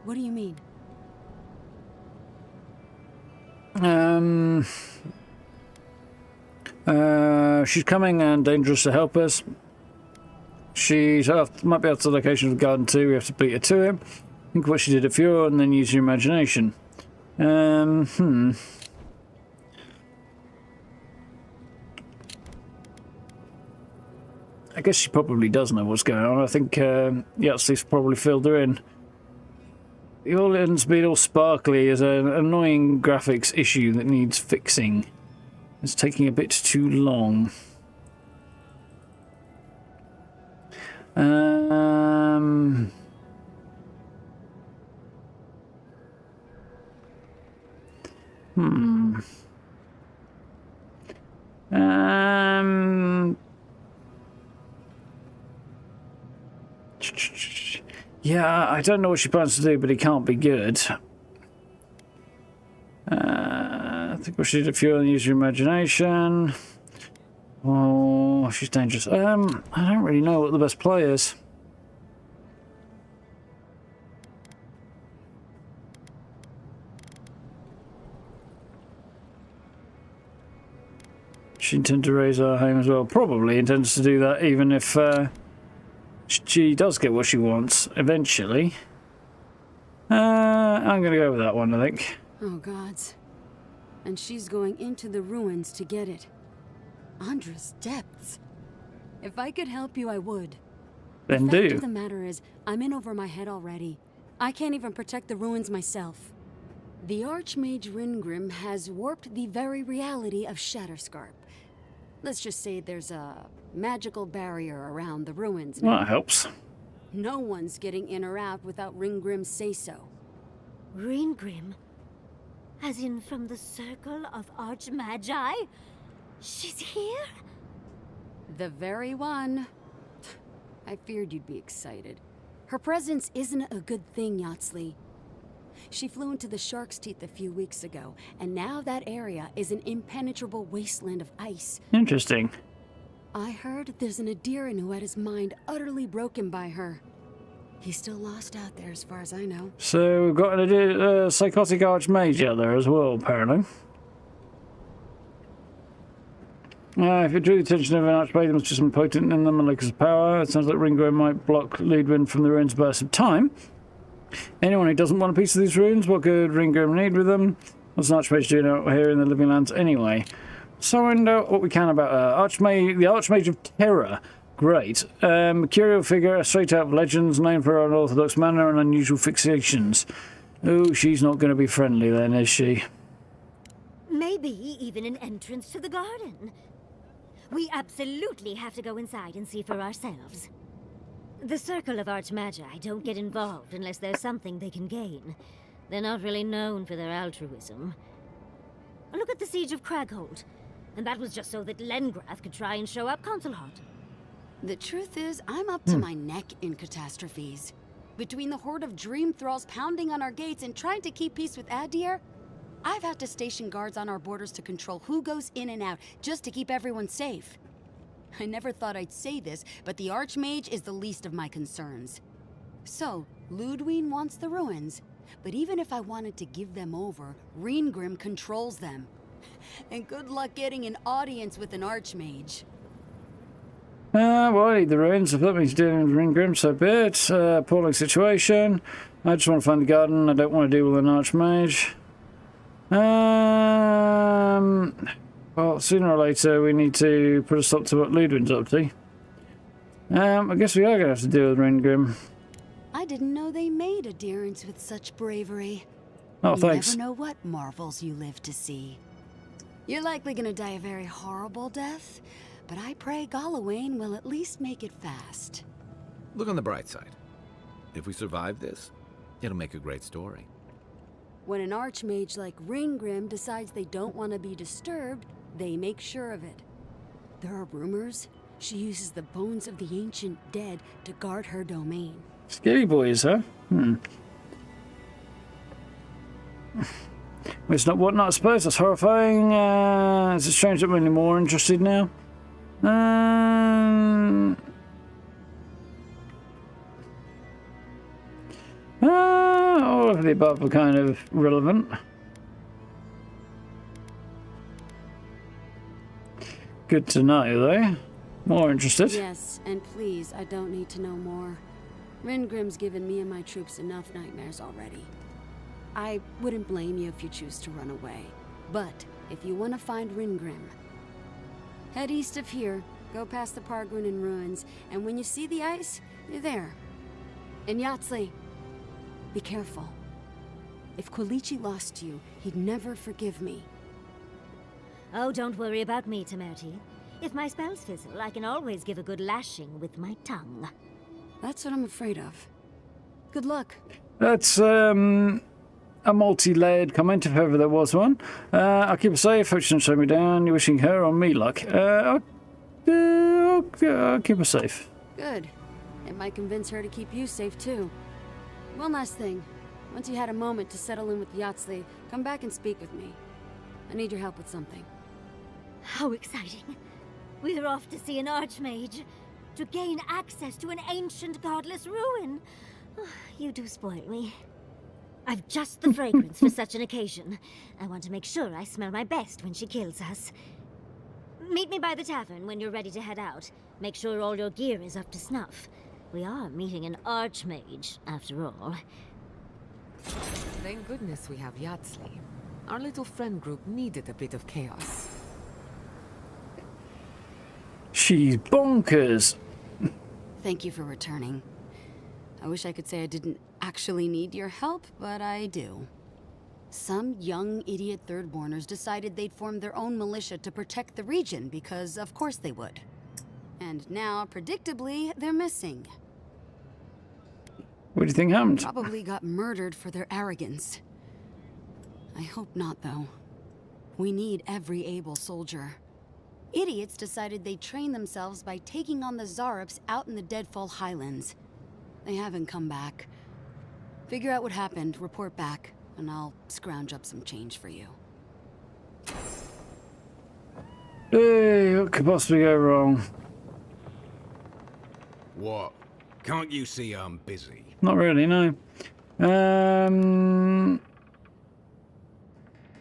What do you mean? She's coming and dangerous to help us. She might be out to the location of the garden too. We have to beat her to him. Think of what she did at Fjord and then use your imagination. I guess she probably does know what's going on. I think Yahtzee probably filled her in. The all ends being all sparkly is an annoying graphics issue that needs fixing. It's taking a bit too long. Yeah, I don't know what she plans to do, but it can't be good. I think we should if you want to use your imagination. Oh, she's dangerous. I don't really know what the best play is. She intends to raise our home as well. Probably intends to do that even if she does get what she wants eventually. I'm going to go with that one, I think. Oh, gods. And she's going into the ruins to get it. Andra's depths. If I could help you, I would. Then the fact do. of the matter is, I'm in over my head already. I can't even protect the ruins myself. The Archmage Ringrim has warped the very reality of Shatterscarp. Let's just say there's a magical barrier around the ruins now. Well, that helps. No one's getting in or out without Ringgrim's say-so. Ringgrim? As in from the Circle of Archmagi? She's here? The very one. I feared you'd be excited. Her presence isn't a good thing, Yahtzee. She flew into the Shark's Teeth a few weeks ago, and now that area is an impenetrable wasteland of ice. Interesting. I heard there's an Adyran who had his mind utterly broken by her. He's still lost out there as far as I know. So we've got a psychotic archmage out there as well, apparently. If you drew the attention of an archmage, there must be something potent in them and like his power. It sounds like Ringgrim might block Ludwin from the ruins' burst of time. Anyone who doesn't want a piece of these ruins, what could Ringgrim need with them? What's an archmage doing out here in the Living Lands anyway? So find out what we can about the Archmage of Terror. Great. Mercurial figure, straight out of legends, known for her unorthodox manner and unusual fixations. Oh, she's not going to be friendly then, is she? Maybe even an entrance to the garden. We absolutely have to go inside and see for ourselves. The Circle of Archmagi don't get involved unless there's something they can gain. They're not really known for their altruism. Look at the Siege of Cragholt. And that was just so that Lengrath could try and show up Consulhot. The truth is, I'm up to my neck in catastrophes. Between the horde of dream thralls pounding on our gates and trying to keep peace with Adyr, I've had to station guards on our borders to control who goes in and out, just to keep everyone safe. I never thought I'd say this, but the Archmage is the least of my concerns. So, Ludwin wants the ruins, but even if I wanted to give them over, Ringgrim controls them. And good luck getting an audience with an Archmage. Well, I need the ruins. If that means dealing with Ringgrim, so be it. Appalling situation. I just want to find the garden. I don't want to deal with an archmage. Well, sooner or later we need to put a stop to what Ludwig's up to. I guess we are going to have to deal with Ringgrim. I didn't know they made Adyrans with such bravery. Oh, you thanks. never know what marvels you live to see. You're likely gonna die a very horrible death, but I pray Galawain will at least make it fast. Look on the bright side. If we survive this, it'll make a great story. When an archmage like Ringgrim decides they don't want to be disturbed, they make sure of it. There are rumors she uses the bones of the ancient dead to guard her domain. Scary boys, huh? It's not what not, I suppose. That's horrifying. Is it strange that we're any more interested now? All of the above are kind of relevant. Good to know, though. More interested. Yes, and please, I don't need to know more. Ringgrim's given me and my troops enough nightmares already. I wouldn't blame you if you choose to run away. But if you want to find Ringgrim, head east of here, go past the Pargunan ruins, and when you see the ice, you're there. And Yahtzee, be careful. If Quilichi lost you, he'd never forgive me. Oh, don't worry about me, Temerity. If my spells fizzle, I can always give a good lashing with my tongue. That's what I'm afraid of. Good luck. That's, a multi-layered comment, if ever there was one. I'll keep her safe. Hope she doesn't show me down. You're wishing her or me luck. I'll keep her safe. Good. It might convince her to keep you safe, too. One last thing. Once you had a moment to settle in with Yahtzee, come back and speak with me. I need your help with something. How exciting. We're off to see an archmage. To gain access to an ancient godless ruin. You do spoil me. I've just the fragrance for such an occasion. I want to make sure I smell my best when she kills us. Meet me by the tavern when you're ready to head out. Make sure all your gear is up to snuff. We are meeting an archmage, after all. Thank goodness we have Yahtzee. Our little friend group needed a bit of chaos. She's bonkers. Thank you for returning. I wish I could say I didn't actually need your help, but I do. Some young idiot Thirdborners decided they'd form their own militia to protect the region because of course they would. And now, predictably, they're missing. What do you think happened? Probably got murdered for their arrogance. I hope not, though. We need every able soldier. Idiots decided they'd train themselves by taking on the Zarops out in the Deadfall Highlands. They haven't come back. Figure out what happened, report back, and I'll scrounge up some change for you. Hey, what could possibly go wrong? What? Can't you see I'm busy? Not really, no.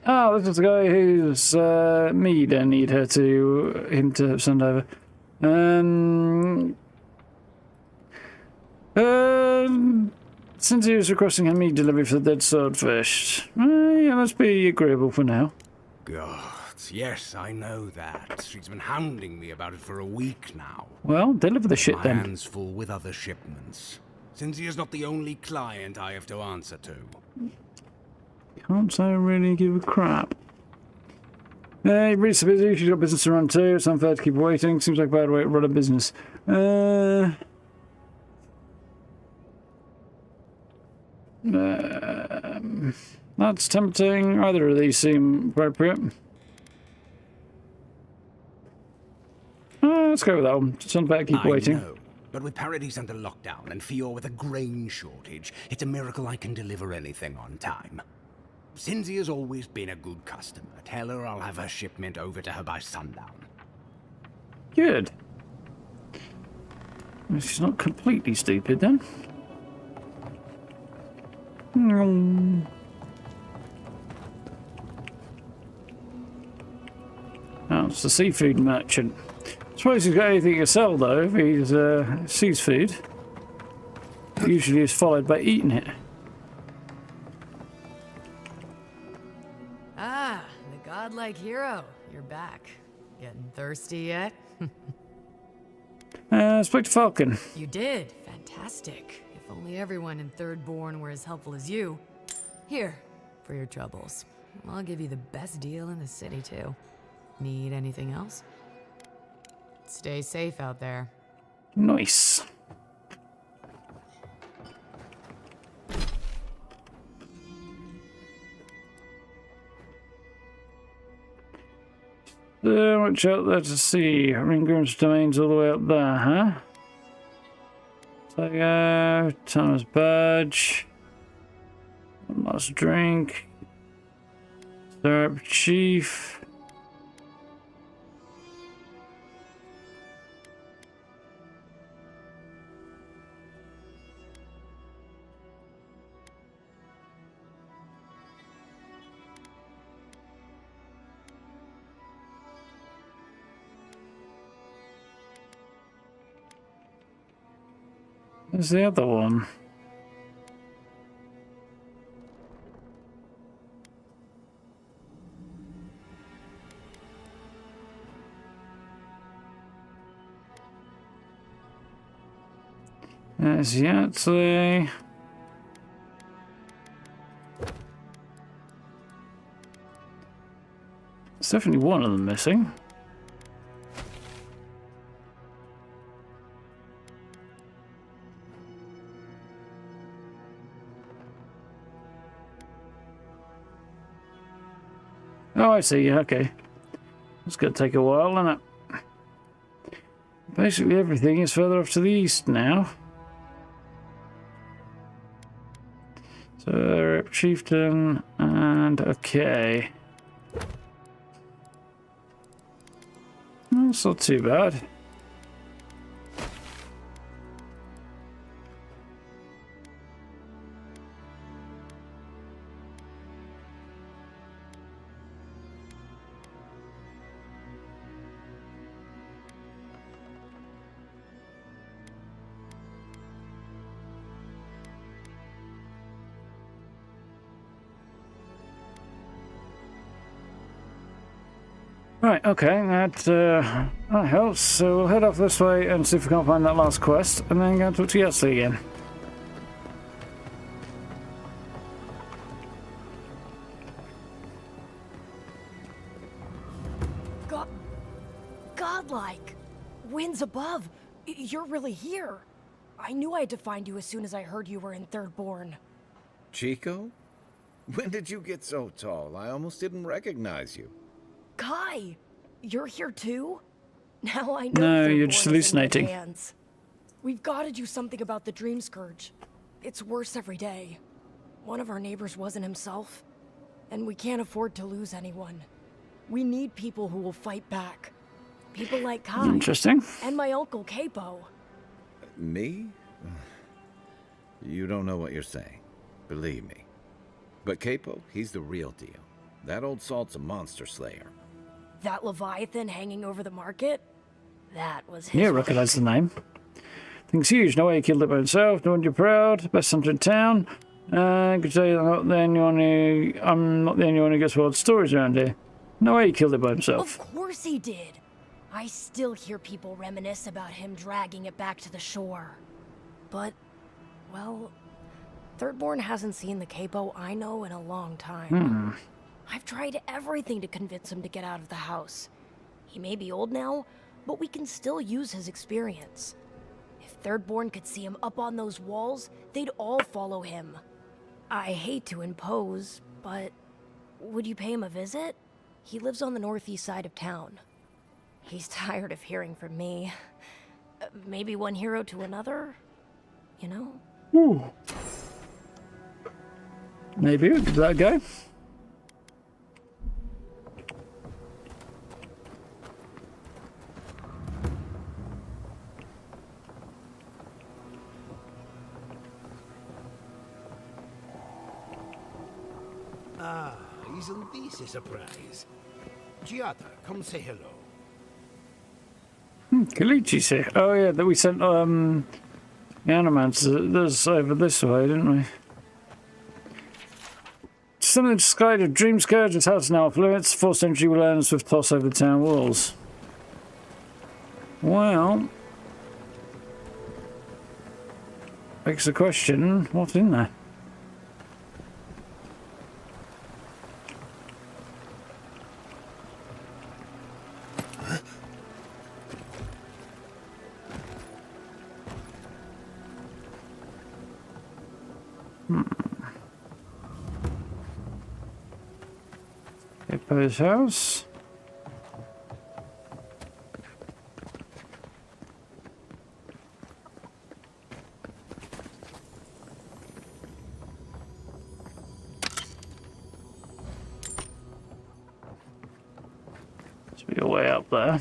Oh, this is the guy who's me don't need him to send over. Since he was requesting a meat delivery for the dead swordfish, yeah, must be agreeable for now. God, yes, I know that. She's been hounding me about it for a week now. Well, deliver the shit My then. hands full with other shipments. Since he is not the only client I have to answer to. Can't say I really give a crap. Hey, really so busy. She's got business to run too. It's unfair to keep her waiting. Seems like a bad way to run a business. That's tempting. Either of these seem appropriate. Let's go with that one. It's unfair to keep waiting. I know, but with Paradise under lockdown and Fior with a grain shortage, it's a miracle I can deliver anything on time. Cinzia has always been a good customer. Tell her I'll have her shipment over to her by sundown. Good. She's not completely stupid then. Oh, it's the seafood merchant. Suppose he's got anything to sell though, if he's sees food. Usually is followed by eating it. Ah, the godlike hero. You're back. Getting thirsty yet? Spoke to Falcon. You did. Fantastic. If only everyone in Thirdborn were as helpful as you. Here, for your troubles. I'll give you the best deal in the city, too. Need anything else? Stay safe out there. Nice. So much out there to see. Ringram's domain's all the way up there, huh? So go. Thomas Badge. One last drink. Syrup Chief. There's the other one. There's Yahtzee. There's definitely one of them missing. Oh, I see. Okay. It's going to take a while, isn't it? Basically, everything is further off to the east now. So, Chieftain, and okay. That's not too bad. Right, okay, that helps. So we'll head off this way and see if we can't find that last quest, and then go and talk to Yahtzee again. Godlike! Winds above! You're really here! I knew I had to find you as soon as I heard you were in Thirdborn. Chico? When did you get so tall? I almost didn't recognize you. Kai! You're here too? Now I know. No, Thirdborn you're just is in good hallucinating. hands. We've got to do something about the Dreamscourge. It's worse every day. One of our neighbors wasn't himself, and we can't afford to lose anyone. We need people who will fight back. People like Kai. Interesting. And my uncle Capo. Me? You don't know what you're saying. Believe me. But Capo, he's the real deal. That old salt's a monster slayer. That Leviathan hanging over the market? That was his. Yeah, recognize the name. Thing's huge. No way he killed it by himself. No wonder you're proud. Best hunter in town. I could say I'm not the only one who gets wild stories around here. No way he killed it by himself. Of course he did. I still hear people reminisce about him dragging it back to the shore. But, well, Thirdborn hasn't seen the Capo I know in a long time. I've tried everything to convince him to get out of the house. He may be old now, but we can still use his experience. If Thirdborn could see him up on those walls, they'd all follow him. I hate to impose, but would you pay him a visit? He lives on the northeast side of town. He's tired of hearing from me. Maybe one hero to another, you know? Ooh. Maybe we'll give that a go. Ah, isn't this a surprise? Giada, come say hello. Kalichi's here. Oh yeah, that we sent the animants over this way, didn't we? Something to sky of Dreamscourge, its house now affluence. Forced entry will earn a swift toss over the town walls. Well, begs the question, what's in there? Hippo's house. Must be a way up there.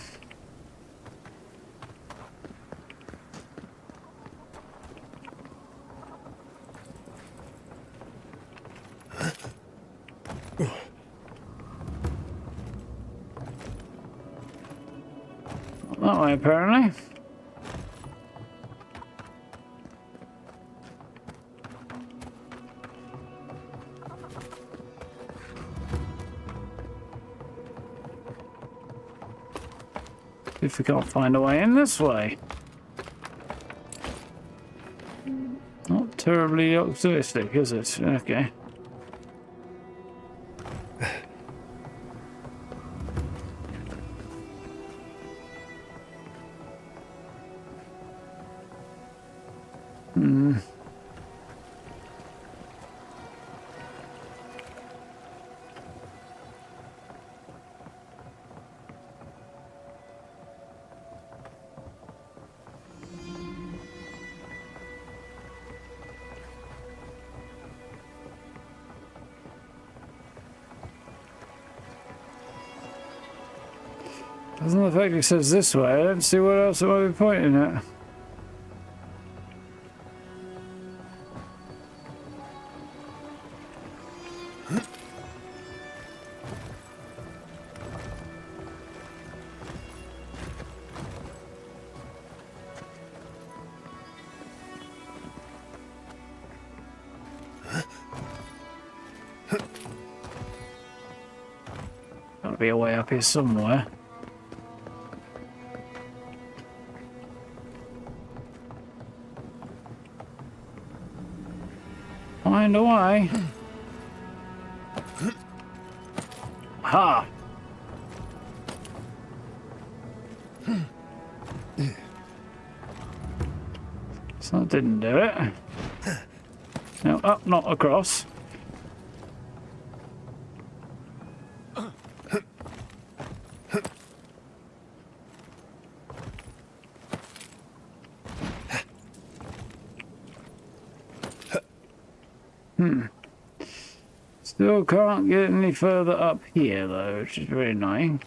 That way, apparently. If we can't find a way in this way. Not terribly optimistic, is it? Okay. Doesn't the fact it says this way, I don't see what else it might be pointing at. Gotta be a way up here somewhere. Find a way. Ha! So that didn't do it. No, up, not across. Still can't get any further up here though, which is very annoying.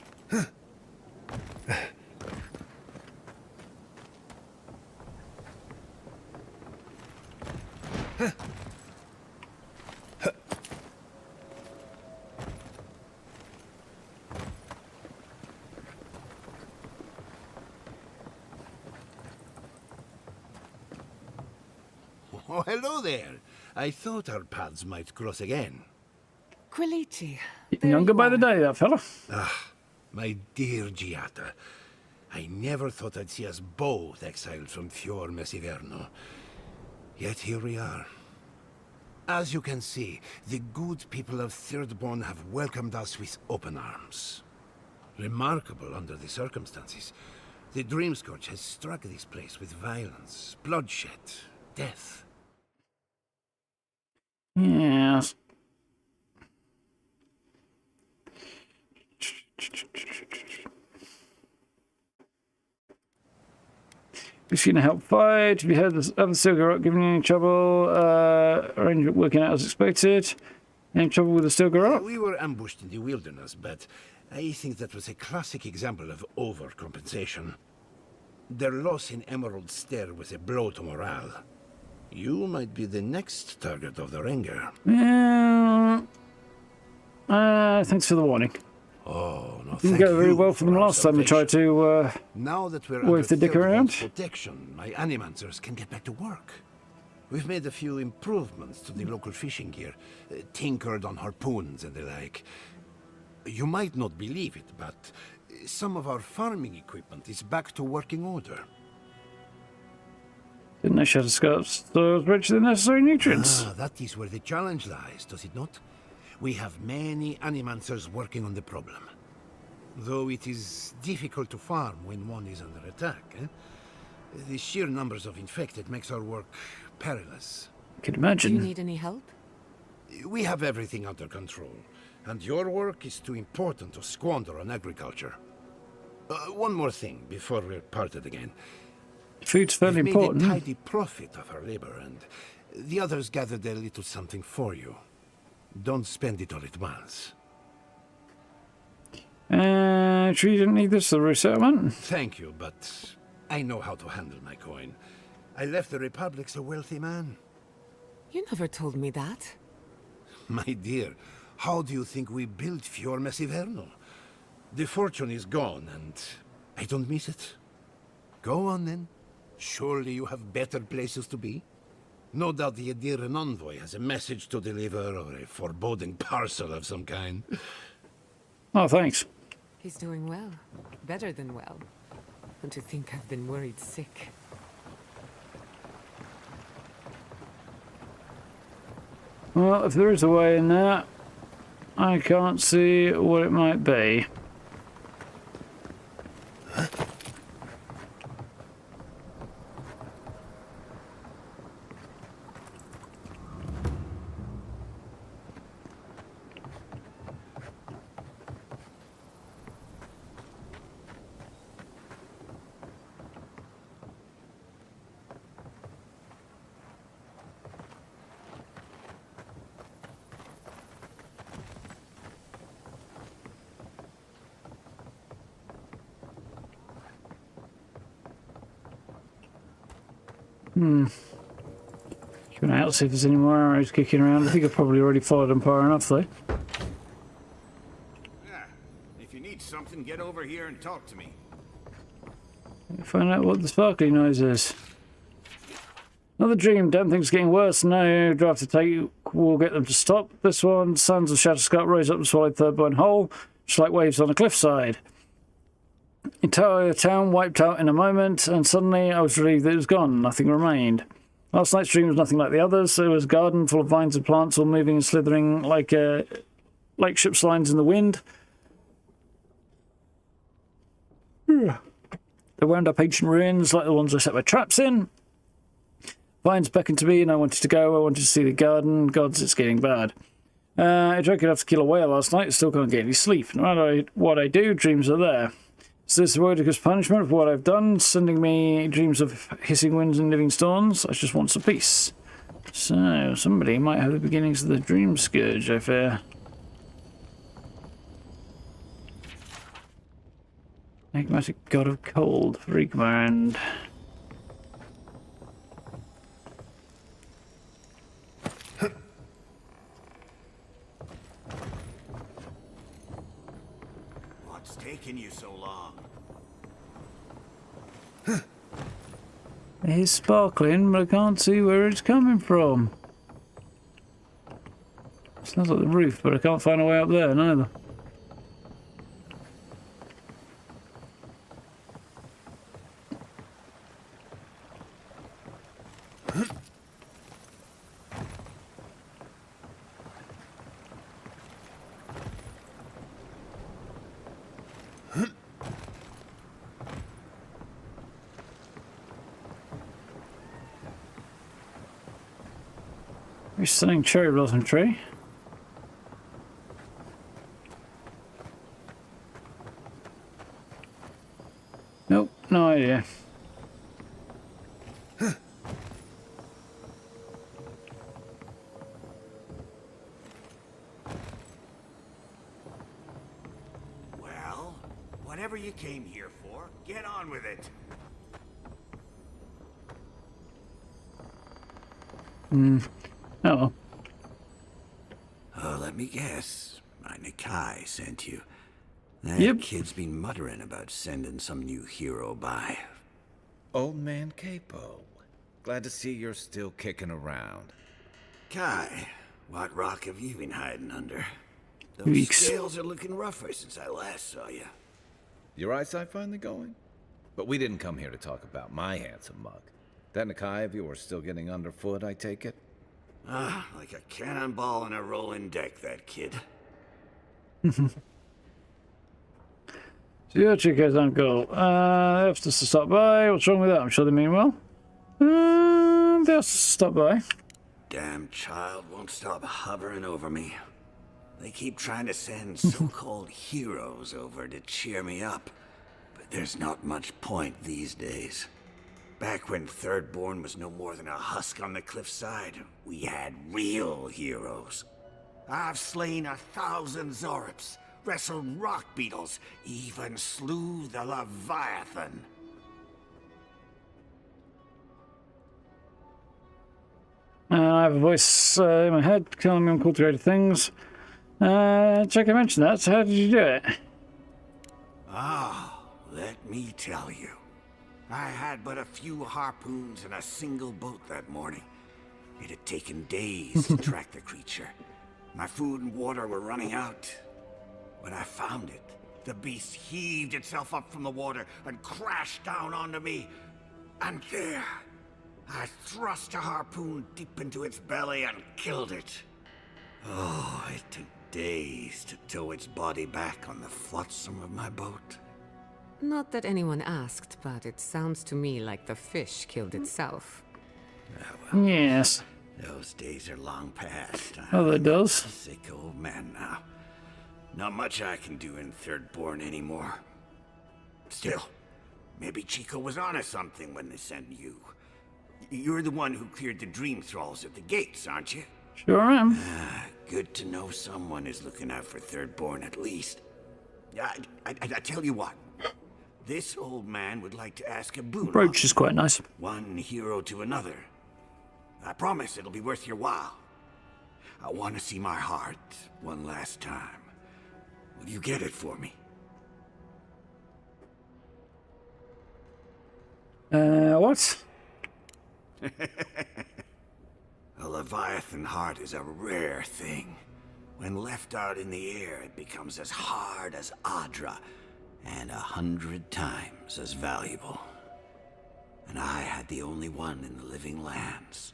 Oh, hello there. I thought our paths might cross again. Quilici. Younger by the day, that fella. Ah, my dear Giata. I never thought I'd see us both exiled from Fior Messiverno. Yet here we are. As you can see, the good people of Thirdborn have welcomed us with open arms. Remarkable under the circumstances. The Dreamscourge has struck this place with violence, bloodshed, death. Yes. If you're gonna help fight, have you heard the other Stilgar giving you any trouble? Arrangement working out as expected. Any trouble with the Stilgar? We were ambushed in the wilderness, but I think that was a classic example of overcompensation. Their loss in Emerald Stair was a blow to morale. You might be the next target of their anger. Yeah. Thanks for the warning. Oh, no, Didn't go very well for them last time we tried to now that we're wave the dick around. protection, my animancers can get back to work. We've made a few improvements to the local fishing gear, tinkered on harpoons and the like. You might not believe it, but some of our farming equipment is back to working order. Didn't know Shadowscarp stores rich in the necessary nutrients. Ah, that is where the challenge lies, does it not? We have many animancers working on the problem. Though it is difficult to farm when one is under attack. The sheer numbers of infected makes our work perilous. I can imagine. Do you need any help? We have everything under control, and your work is too important to squander on agriculture. One more thing before we're parted again. Food's fairly We've important. made a tidy profit of our labor, and the others gathered a little something for you. Don't spend it all at once. Sure you didn't need this for the resettlement? Thank you, but I know how to handle my coin. I left the Republic's a wealthy man. You never told me that. My dear, how do you think we built Fior Messivernal? The fortune is gone, and I don't miss it. Go on, then. Surely you have better places to be? No doubt the Adyran Envoy has a message to deliver, or a foreboding parcel of some kind. Oh, thanks. He's doing well. Better than well. And to think I've been worried sick. Well, if there is a way in there, I can't see what it might be. Going out to see if there's any more arrows kicking around. I think I've probably already fired them far enough, though. Yeah. If you need something, get over here and talk to me. Find out what the sparkly noise is. Another dream. Damn thing's getting worse. No drive to take will get them to stop. This one, Sons of Shadowscarp rose up and swallowed Thirdborn whole, just like waves on a cliffside. Entire town wiped out in a moment, and suddenly I was relieved that it was gone. Nothing remained. Last night's dream was nothing like the others. It was a garden full of vines and plants, all moving and slithering like ship's lines in the wind. They wound up ancient ruins like the ones I set my traps in. Vines beckoned to me, and I wanted to go. I wanted to see the garden. Gods, it's getting bad. I drank enough to kill a whale last night. Still can't get any sleep. No matter what I do, dreams are there. Is this the Wodig's punishment for what I've done? Sending me dreams of hissing winds and living storms? I just want some peace. So, somebody might have the beginnings of the Dreamscourge, I fear. Enigmatic god of cold, Freakman. What's taking you so long? It's sparkling, but I can't see where it's coming from. Sounds like the roof, but I can't find a way up there neither. We're stunning cherry blossom tree. Nope, no idea. Well, whatever you came here for, get on with it. Oh well. Let me guess. My Nikai sent you. That kid's been muttering about sending some new hero by. Old man Capo. Glad to see you're still kicking around. Kai, what rock have you been hiding under? Those Weeks. scales are looking rougher since I last saw you. Your eyesight finally going? But we didn't come here to talk about my handsome mug. That Nakai of yours still getting underfoot, I take it? Ah, like a cannonball in a rolling deck, that kid. So your Chico's uncle. They asked us to stop by. What's wrong with that? I'm sure they mean well. They asked us to stop by. Damn child won't stop hovering over me. They keep trying to send so-called heroes over to cheer me up. But there's not much point these days. Back when Thirdborn was no more than a husk on the cliffside, we had real heroes. I've slain 1,000 Zorips, wrestled rock beetles, even slew the Leviathan. I have a voice in my head telling me uncultivated things. Check, I mentioned that, so how did you do it? Ah, let me tell you. I had but a few harpoons and a single boat that morning. It had taken days to track the creature. My food and water were running out. When I found it, the beast heaved itself up from the water and crashed down onto me. And there, I thrust a harpoon deep into its belly and killed it. Oh, it took days to tow its body back on the flotsam of my boat. Not that anyone asked, but it sounds to me like the fish killed itself. Yes. Those days are long past. Oh, that does. I'm a sick old man now. Not much I can do in Thirdborn anymore. Still, maybe Chico was onto something when they sent you. You're the one who cleared the dream thralls at the gates, aren't you? Sure am. Good to know someone is looking out for Thirdborn at least. I tell you what. This old man would like to ask a boon. Brooch is quite nice. One hero to another. I promise it'll be worth your while. I want to see my heart one last time. Will you get it for me? What? A Leviathan heart is a rare thing. When left out in the air, it becomes as hard as Adra, and 100 times as valuable. And I had the only one in the living lands.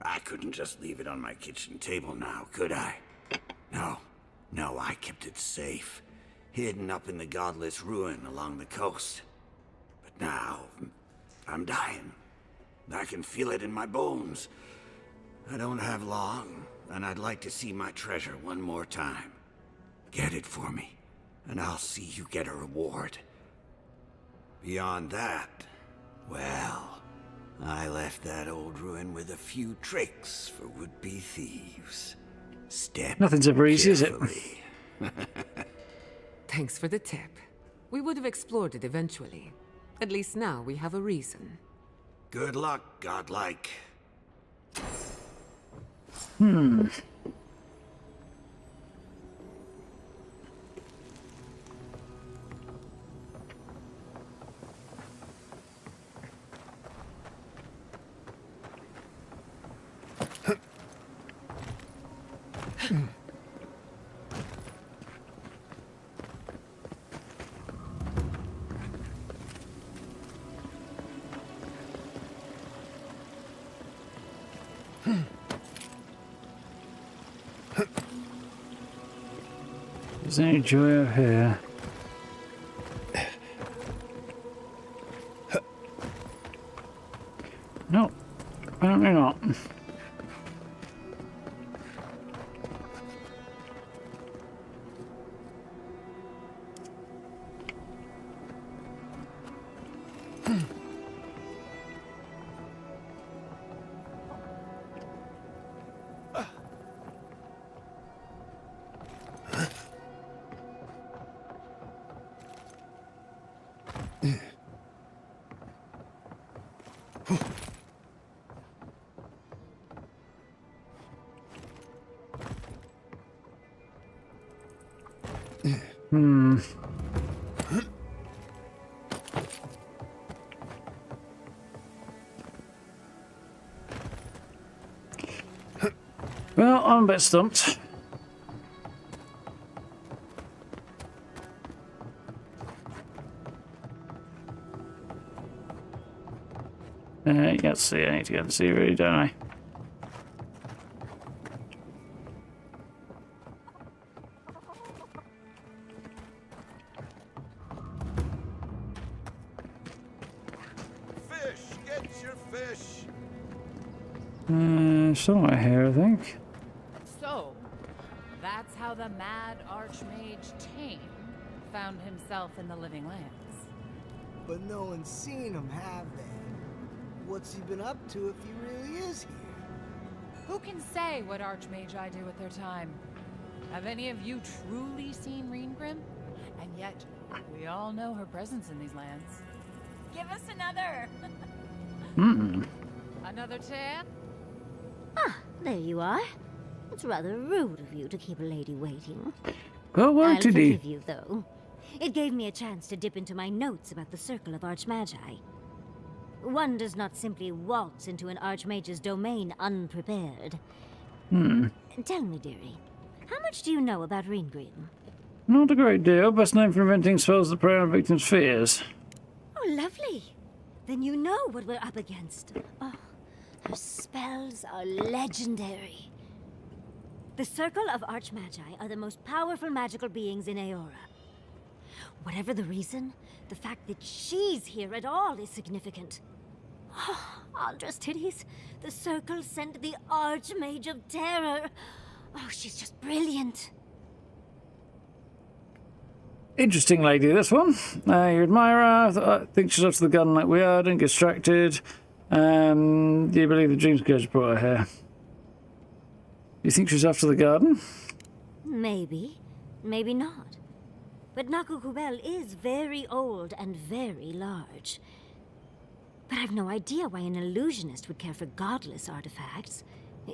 I couldn't just leave it on my kitchen table now, could I? No, I kept it safe, hidden up in the godless ruin along the coast. But now, I'm dying. I can feel it in my bones. I don't have long, and I'd like to see my treasure one more time. Get it for me, and I'll see you get a reward. Beyond that, well, I left that old ruin with a few tricks for would-be thieves. Nothing's ever easy, is it? Thanks for the tip. We would have explored it eventually. At least now we have a reason. Good luck, godlike. Is there any joy out here? No, apparently not. I'm a bit stumped. Let's see, I need to go to sea really, don't I? Fish! Get your fish! Somewhere here, I think. So, that's how the mad archmage Tame found himself in the Living Lands. But no one's seen him, have they? What's he been up to if he really is here? Who can say what archmagi do with their time? Have any of you truly seen Reengrim? And yet, we all know her presence in these lands. Give us another! Another 10? Ah, there you are. It's rather rude of you to keep a lady waiting. Well, what I'll did he? forgive you, though. It gave me a chance to dip into my notes about the Circle of Archmagi. One does not simply waltz into an Archmage's domain unprepared. Tell me, dearie, how much do you know about Reengrim? Not a great deal. Best known for inventing spells that prey on victims' fears. Oh, lovely. Then you know what we're up against. Oh, her spells are legendary. The Circle of Archmagi are the most powerful magical beings in Eora. Whatever the reason, the fact that she's here at all is significant. Oh, Aldra's titties. The Circle sent the Archmage of Terror. Oh, she's just brilliant. Interesting lady, this one. You admire her. I think she's after the gun like we are. Don't get distracted. Do you believe the Dreamscourge brought her here? You think she's after the garden? Maybe. Maybe not. But Nakukubel is very old and very large. But I've no idea why an illusionist would care for godless artifacts.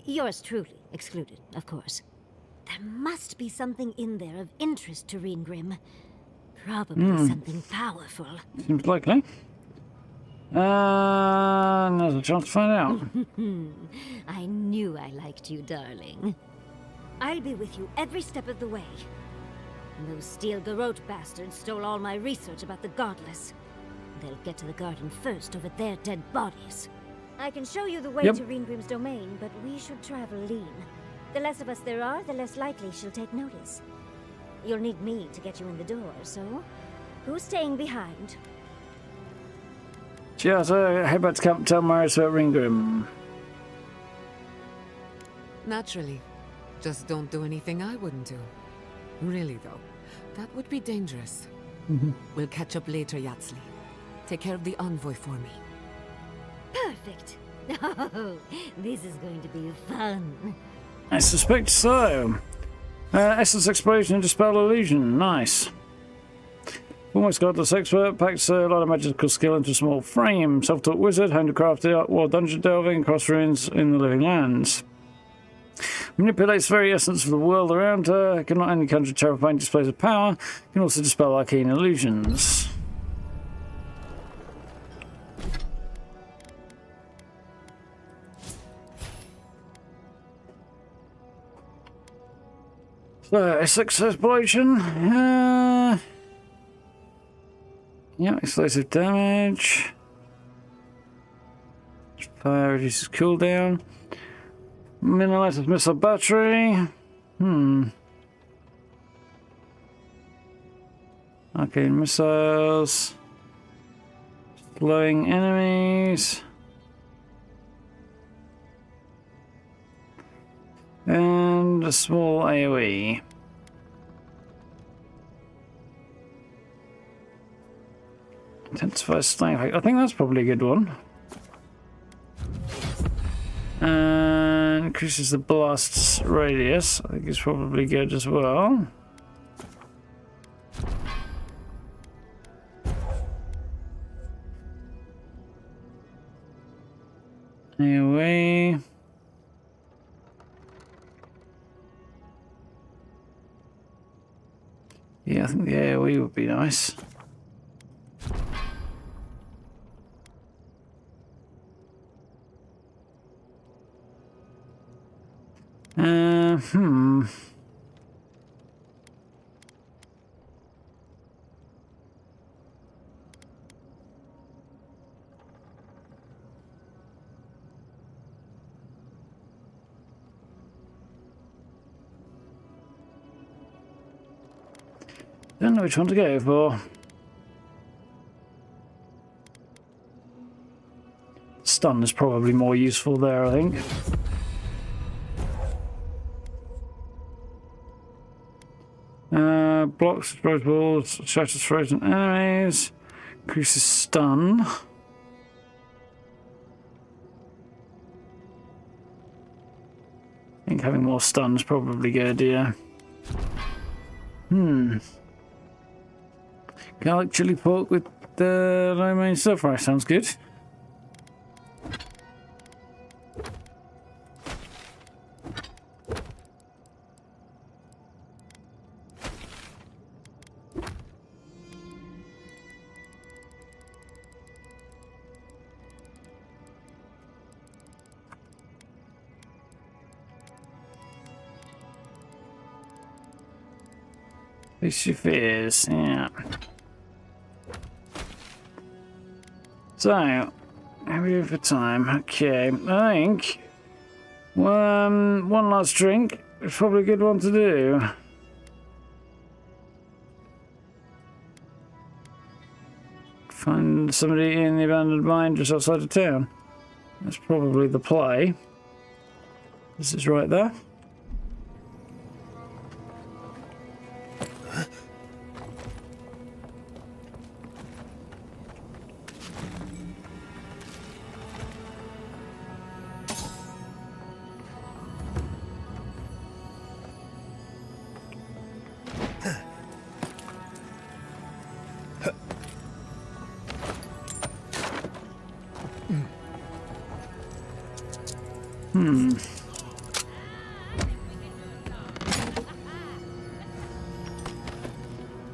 Yours truly excluded, of course. There must be something in there of interest to Reengrim. Probably something powerful. Seems likely. There's a chance to find out. I knew I liked you, darling. I'll be with you every step of the way. Those Steel Garrote bastards stole all my research about the Godless. They'll get to the garden first over their dead bodies. I can show you the way to Reengrim's domain, but we should travel lean. The less of us there are, the less likely she'll take notice. You'll need me to get you in the door, so who's staying behind? Chiata, head back to camp, tell Marius about Reengrim. Naturally. Just don't do anything I wouldn't do. Really, though, that would be dangerous. We'll catch up later, Yatsli. Take care of the Envoy for me. Perfect. Oh, this is going to be fun. I suspect so. Essence explosion and dispel illusion. Nice. Almost godless expert. Packs a lot of magical skill into a small frame. Self-taught wizard. Handcrafted the art war dungeon delving across ruins in the Living Lands. Manipulates the very essence of the world around her. Can not only conjure terrifying displays of power, can also dispel arcane illusions. So, Essex explosion. Yeah, explosive damage. Fire reduces cooldown. Minimalizes missile battery. Arcane missiles. Slowing enemies. And a small AoE. Intensifies slang effect. I think that's probably a good one. And increases the blast's radius. I think it's probably good as well. AoE. Yeah, I think the AoE would be nice. Don't know which one to go for. Stun is probably more useful there, I think. Blocks, throws balls, shatters frozen enemies, increases stun. I think having more stun is probably good, yeah. Garlic chili pork with the lo mein stir fry sounds good. Face your fears, yeah. So, how we do for time? Okay, I think one last drink is probably a good one to do. Find somebody in the abandoned mine just outside of town. That's probably the play. This is right there.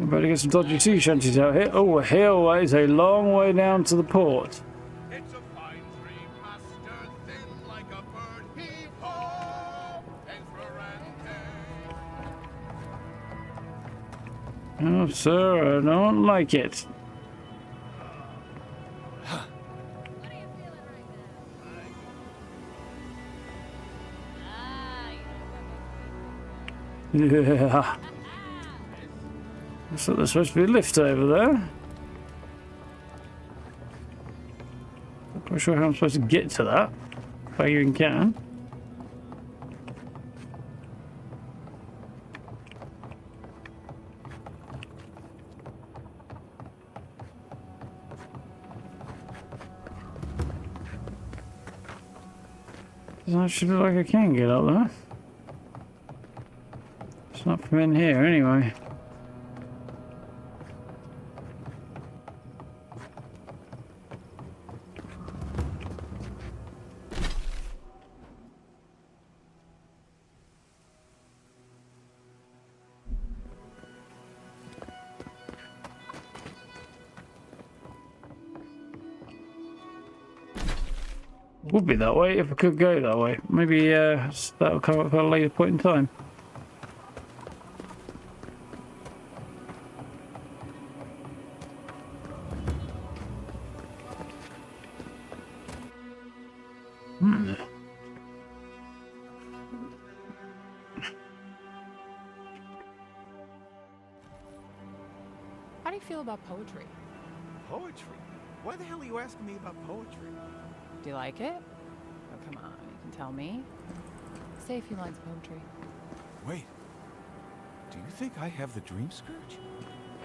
Better get some dodgy sea shanties out here. Oh, a hill, that is a long way down to the port. It's a fine dream, master, thin like a bird. Heave-ho! Oh, sir, I don't like it. Yeah. So there's supposed to be a lift over there. Not quite sure how I'm supposed to get to that. If I even can. Doesn't actually look like I can get up there. It's not from in here anyway. Would be that way if I could go that way. Maybe that'll come up at a later point in time. How do you feel about poetry? Poetry? Why the hell are you asking me about poetry? Do you like it? Oh, come on, you can tell me. Say a few lines of poetry. Wait. Do you think I have the Dreamscourge?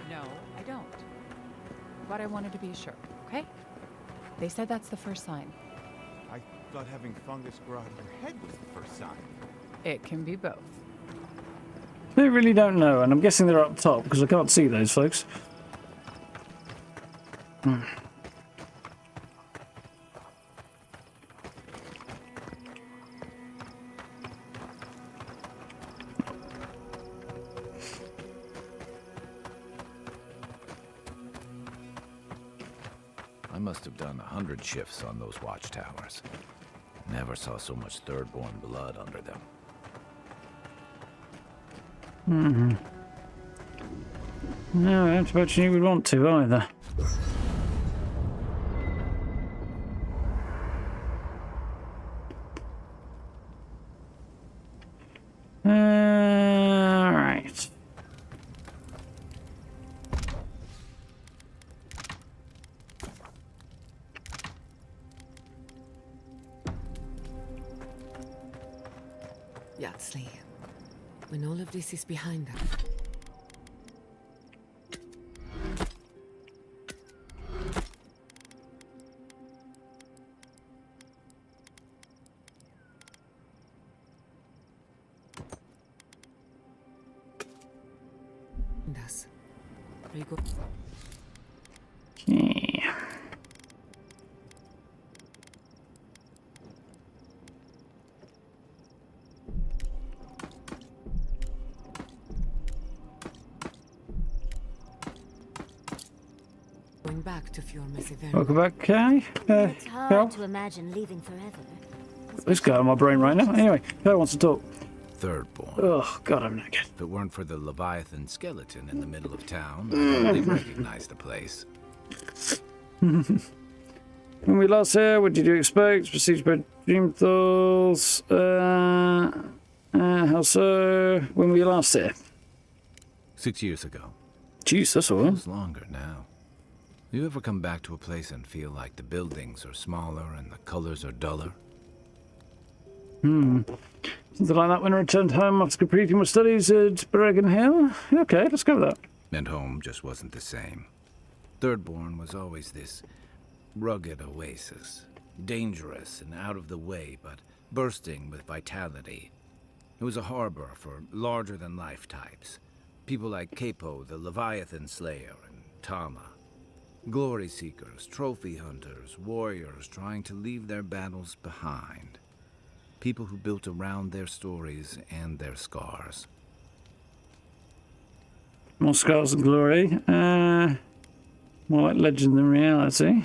No, I don't. But I wanted to be sure, okay? They said that's the first sign. I thought having fungus grow out of your head was the first sign. It can be both. They really don't know, and I'm guessing they're up top because I can't see those folks. I must have done 100 shifts on those watchtowers. Never saw so much Thirdborn blood under them. Hmm. No, I don't imagine you would want to either. Right. Yatsley, when all of this is behind us, Rigo. Okay. Going back to Fjord. Welcome back, Kay. It's hard Carol? to imagine leaving forever. This guy on my brain right now. Anyway, Carol wants to talk. Thirdborn. Oh, God, I'm naked. If it weren't for the Leviathan skeleton in the middle of town, I'd hardly recognize the place. When we last here, what did you expect? Besieged by dream thoughts. How so? When we last here? 6 years ago. Jeez, that's all. Feels longer now. You ever come back to a place and feel like the buildings are smaller and the colors are duller? Something like that when I returned home after completing my studies at Bergen Hill. Okay, let's go with that. And home just wasn't the same. Thirdborn was always this rugged oasis. Dangerous and out of the way, but bursting with vitality. It was a harbor for larger-than-life types. People like Capo, the Leviathan Slayer, and Tama. Glory seekers, trophy hunters, warriors trying to leave their battles behind. People who built around their stories and their scars. More scars and glory. More like legend than reality.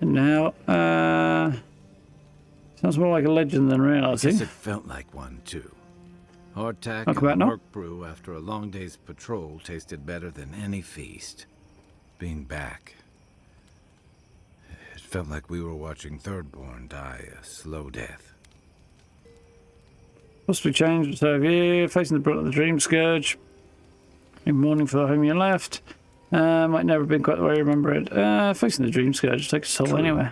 And now, sounds more like a legend than reality. I guess it felt like one, too. Hardtack and work brew after a long day's patrol tasted better than any feast. Being back, it felt like we were watching Thirdborn die a slow death. Possibly changed, so you facing the brunt of the Dreamscourge. In mourning for the home you left. Might never have been quite the way you remember it. Facing the Dreamscourge takes a toll anyway.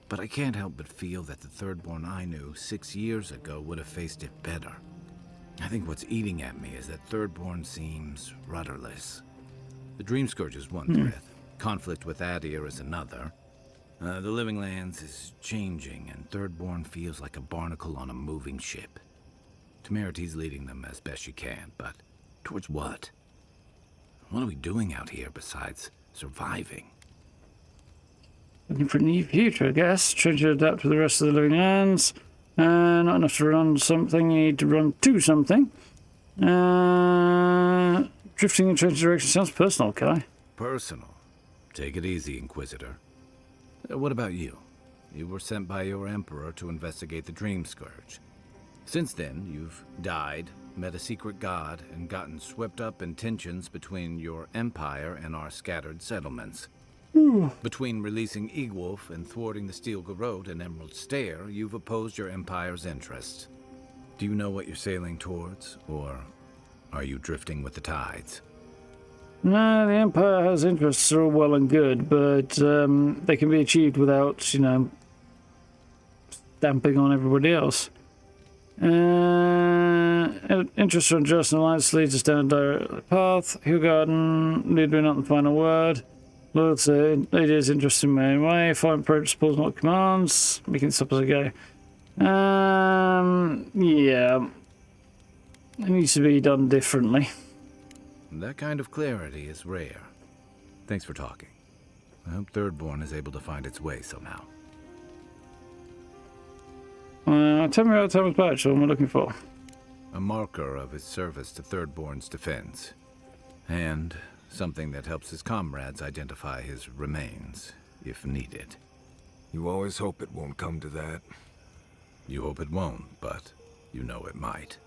But I can't help but feel that the Thirdborn I knew 6 years ago would have faced it better. I think what's eating at me is that Thirdborn seems rudderless. The Dreamscourge is one threat. Conflict with Adyr is another. The Living Lands is changing, and Thirdborn feels like a barnacle on a moving ship. Temerity's leading them as best she can, but towards what? What are we doing out here besides surviving? Looking for a new future, I guess. Trying to adapt to the rest of the Living Lands. Not enough to run something, you need to run to something. Drifting in strange direction sounds personal, Kai. Personal? Take it easy, Inquisitor. What about you? You were sent by your Emperor to investigate the Dreamscourge. Since then, you've died, met a secret god, and gotten swept up in tensions between your Empire and our scattered settlements. Between releasing Egwolf and thwarting the Steel Garrote and Emerald Stair, you've opposed your Empire's interests. Do you know what you're sailing towards, or are you drifting with the tides? No, the Empire has interests are all well and good, but they can be achieved without, you know, stamping on everybody else. Interests are unjust and alliance leads us down a direct path. Hillgarden, leader not the final word. Loyalty, lady is interested in my own way. Following principles, not commands. Making this up as I go. Yeah. It needs to be done differently. That kind of clarity is rare. Thanks for talking. I hope Thirdborn is able to find its way somehow. Tell me about Thomas Batch, what am I looking for? A marker of his service to Thirdborn's defense. And something that helps his comrades identify his remains, if needed. You always hope it won't come to that. You hope it won't, but you know it might.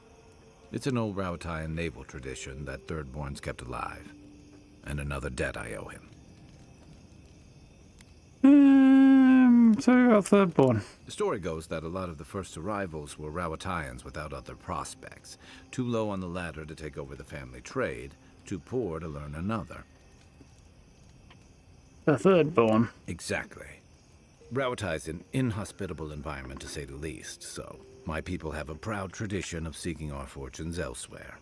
It's an old Rawatian naval tradition that Thirdborn's kept alive. And another debt I owe him. So our Thirdborn. The story goes that a lot of the first arrivals were Rawatians without other prospects. Too low on the ladder to take over the family trade, too poor to learn another. The Thirdborn. Exactly. Rawatai's an inhospitable environment, to say the least, so my people have a proud tradition of seeking our fortunes elsewhere.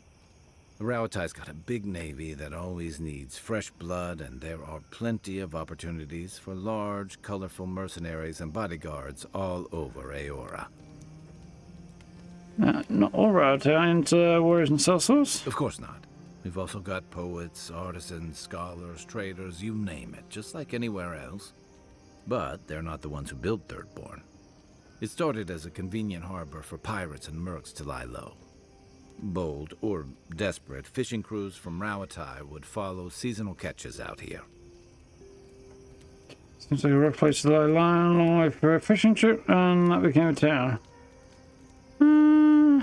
Rawatai's got a big navy that always needs fresh blood, and there are plenty of opportunities for large, colorful mercenaries and bodyguards all over Eora. Not all Rawataians warriors and sorcerers? Of course not. We've also got poets, artisans, scholars, traders, you name it, just like anywhere else. But they're not the ones who built Thirdborn. It started as a convenient harbor for pirates and mercs to lie low. Bold, or desperate, fishing crews from Rawatai would follow seasonal catches out here. Seems like a rough place to lie long way for a fishing trip, and that became a town. Long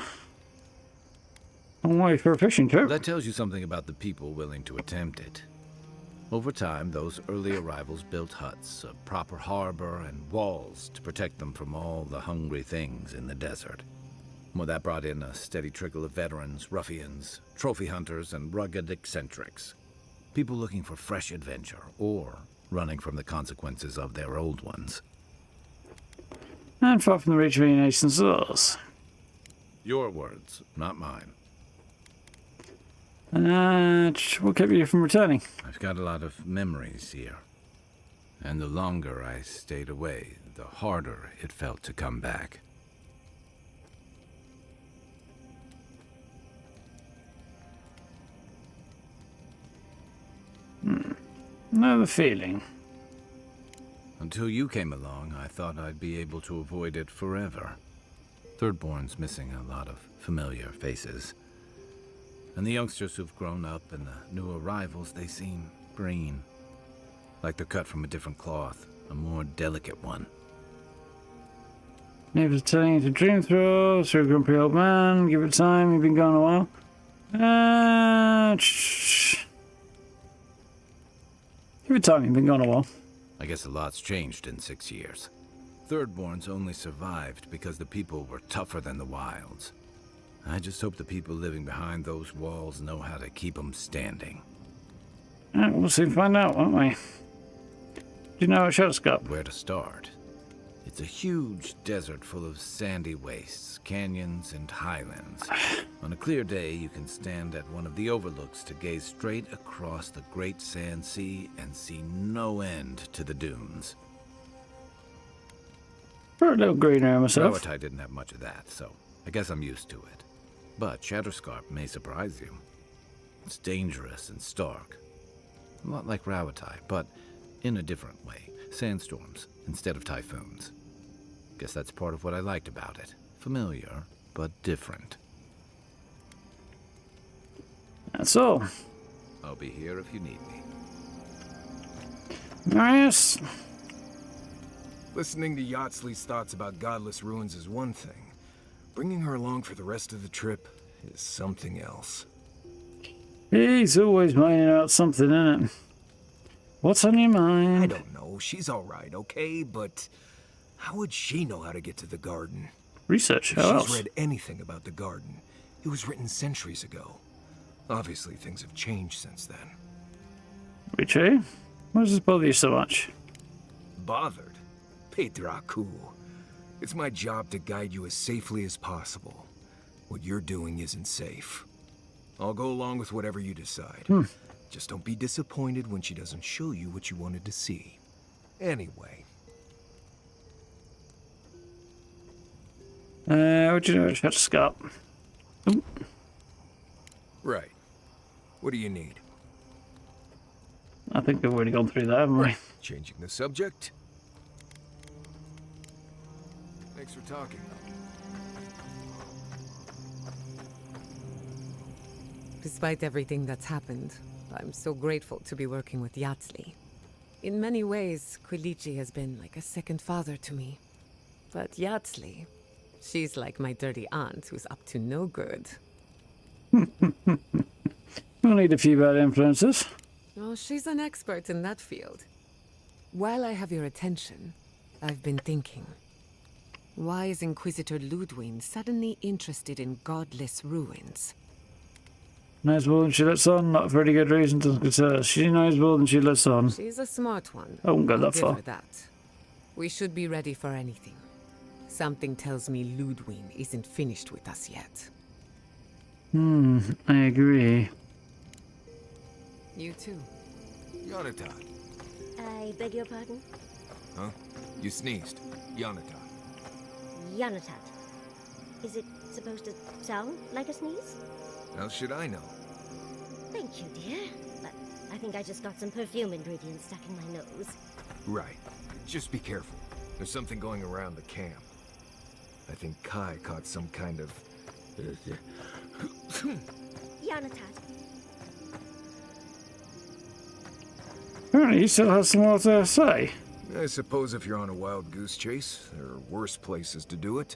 way for a fishing trip. That tells you something about the people willing to attempt it. Over time, those early arrivals built huts, a proper harbor, and walls to protect them from all the hungry things in the desert. Well, that brought in a steady trickle of veterans, ruffians, trophy hunters, and rugged eccentrics. People looking for fresh adventure, or running from the consequences of their old ones. And far from the reach of any nation's laws. Your words, not mine. What kept you from returning? I've got a lot of memories here. And the longer I stayed away, the harder it felt to come back. Another feeling. Until you came along, I thought I'd be able to avoid it forever. Thirdborn's missing a lot of familiar faces. And the youngsters who've grown up and the new arrivals, they seem green. Like they're cut from a different cloth, a more delicate one. Neighbors telling you to dream through, so a grumpy old man, give it time, you've been gone a while. Give it time, you've been gone a while. I guess a lot's changed in 6 years. Thirdborn's only survived because the people were tougher than the wilds. I just hope the people living behind those walls know how to keep them standing. We'll soon find out, won't we? Do you know what Shadowscarp? Where to start? It's a huge desert full of sandy wastes, canyons, and highlands. On a clear day, you can stand at one of the overlooks to gaze straight across the great sand sea and see no end to the dunes. We're a little greener myself. Rawatai didn't have much of that, so I guess I'm used to it. But Shadowscarp may surprise you. It's dangerous and stark. A lot like Rawatai, but in a different way. Sandstorms instead of typhoons. Guess that's part of what I liked about it. Familiar, but different. That's all. I'll be here if you need me. Nice. Listening to Yatsley's thoughts about godless ruins is one thing. Bringing her along for the rest of the trip is something else. He's always mining out something, isn't it? What's on your mind? I don't know. She's all right, okay? But how would she know how to get to the garden? Research. If How else? she's read anything about the garden, it was written centuries ago. Obviously, things have changed since then. Richie, why does this bother you so much? Bothered? Petraku. It's my job to guide you as safely as possible. What you're doing isn't safe. I'll go along with whatever you decide. Just don't be disappointed when she doesn't show you what you wanted to see. Anyway. What do you know about Shadowscarp? Right. What do you need? I think we've already gone through that, haven't we? Changing the subject? Thanks for talking. Despite everything that's happened, I'm so grateful to be working with Yatsley. In many ways, Quilichi has been like a second father to me. But Yatsley, she's like my dirty aunt who's up to no good. We'll need a few bad influences. Oh, she's an expert in that field. While I have your attention, I've been thinking. Why is Inquisitor Ludwig suddenly interested in godless ruins? Knows more than she lets on. Not a very good reason to consider. She knows more than she lets on. She's a smart one. I won't go that I'll give far. her that. We should be ready for anything. Something tells me Ludwig isn't finished with us yet. I agree. You too. Yonatan. I beg your pardon? Huh? You sneezed. Yonatan. Yanatat. Is it supposed to sound like a sneeze? How should I know? Thank you, dear. But I think I just got some perfume ingredients stuck in my nose. Right. Just be careful. There's something going around the camp. I think Kai caught some kind of... Yanatat. Apparently he still has some more to say. I suppose if you're on a wild goose chase, there are worse places to do it.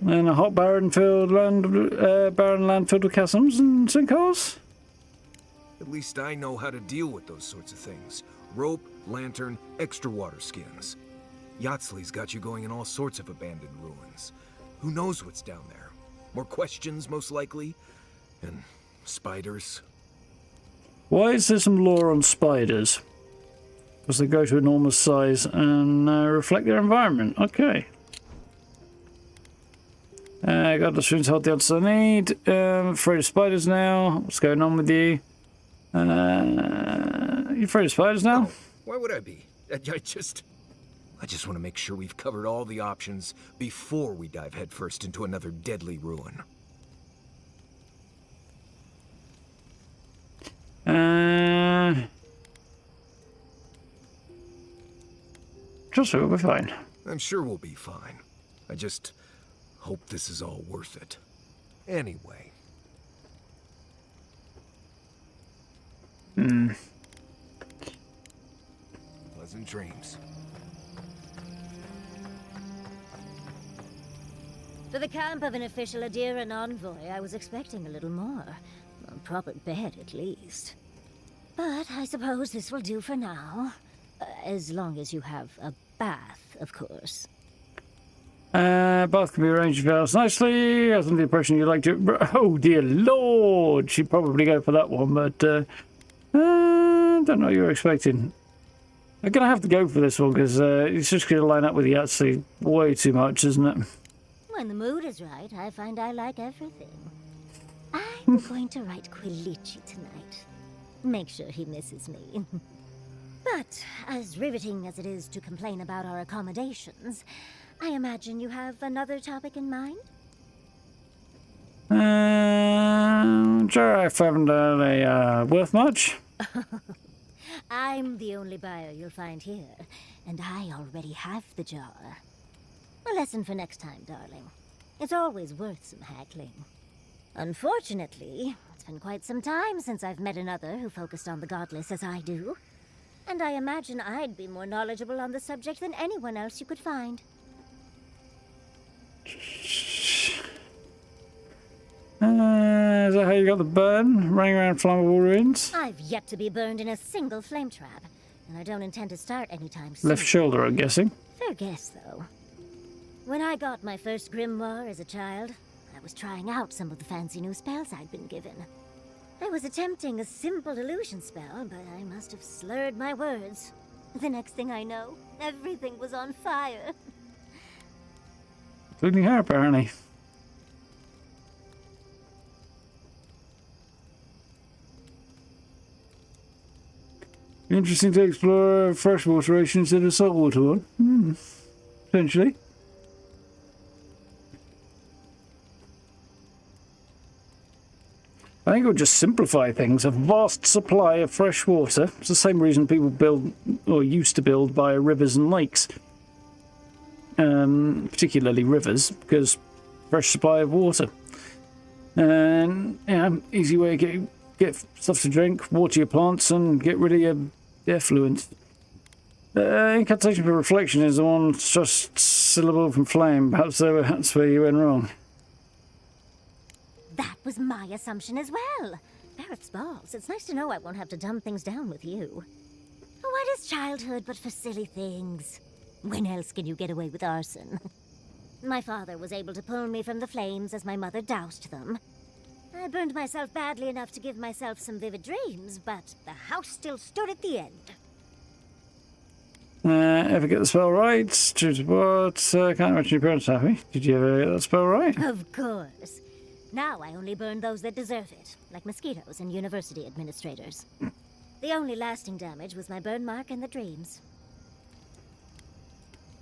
And a hot barren land filled with chasms and sinkholes? At least I know how to deal with those sorts of things. Rope, lantern, extra water skins. Yatsley's got you going in all sorts of abandoned ruins. Who knows what's down there? More questions, most likely. And spiders. Why is there some lore on spiders? Because they grow to enormous size and reflect their environment. Okay. I got the students hold the answers I need. Afraid of spiders now. What's going on with you? You afraid of spiders now? No, why would I be? I just want to make sure we've covered all the options before we dive headfirst into another deadly ruin. Trust me, we'll be fine. I'm sure we'll be fine. I just hope this is all worth it. Anyway. Pleasant dreams. For the camp of an official Adyran envoy, I was expecting a little more. A proper bed, at least. But I suppose this will do for now. As long as you have a bath, of course. Bath can be arranged very nicely. I was under the impression you liked it. Oh, dear Lord! She'd probably go for that one, but don't know what you were expecting. I'm going to have to go for this one, because it's just going to line up with the Yahtzee way too much, isn't it? When the mood is right, I find I like everything. I'm going to write Quilici tonight. Make sure he misses me. But, as riveting as it is to complain about our accommodations, I imagine you have another topic in mind? Sure, I haven't done a worth much. I'm the only buyer you'll find here, and I already have the jar. A lesson for next time, darling. It's always worth some haggling. Unfortunately, it's been quite some time since I've met another who focused on the godless as I do. And I imagine I'd be more knowledgeable on the subject than anyone else you could find. Is that how you got the burn? Running around flammable ruins? I've yet to be burned in a single flame trap, and I don't intend to start anytime soon. Left shoulder, I'm guessing. Fair guess, though. When I got my first grimoire as a child, I was trying out some of the fancy new spells I'd been given. I was attempting a simple illusion spell, but I must have slurred my words. The next thing I know, everything was on fire. Including her, apparently. Interesting to explore freshwater ocean instead of saltwater one. Potentially. I think it would just simplify things. A vast supply of fresh water. It's the same reason people build, or used to build, by rivers and lakes. Particularly rivers, because fresh supply of water. And, yeah, easy way to get stuff to drink, water your plants, and get rid of your effluent. Incantation for reflection is the one just syllable from flame. Perhaps that's where you went wrong. That was my assumption as well. Barrett's balls. It's nice to know I won't have to dumb things down with you. What is childhood but for silly things? When else can you get away with arson? My father was able to pull me from the flames as my mother doused them. I burned myself badly enough to give myself some vivid dreams, but the house still stood at the end. Ever get the spell right? True to what? Can't imagine your parents happy. Did you ever get that spell right? Of course. Now I only burn those that deserve it, like mosquitoes and university administrators. The only lasting damage was my burn mark and the dreams.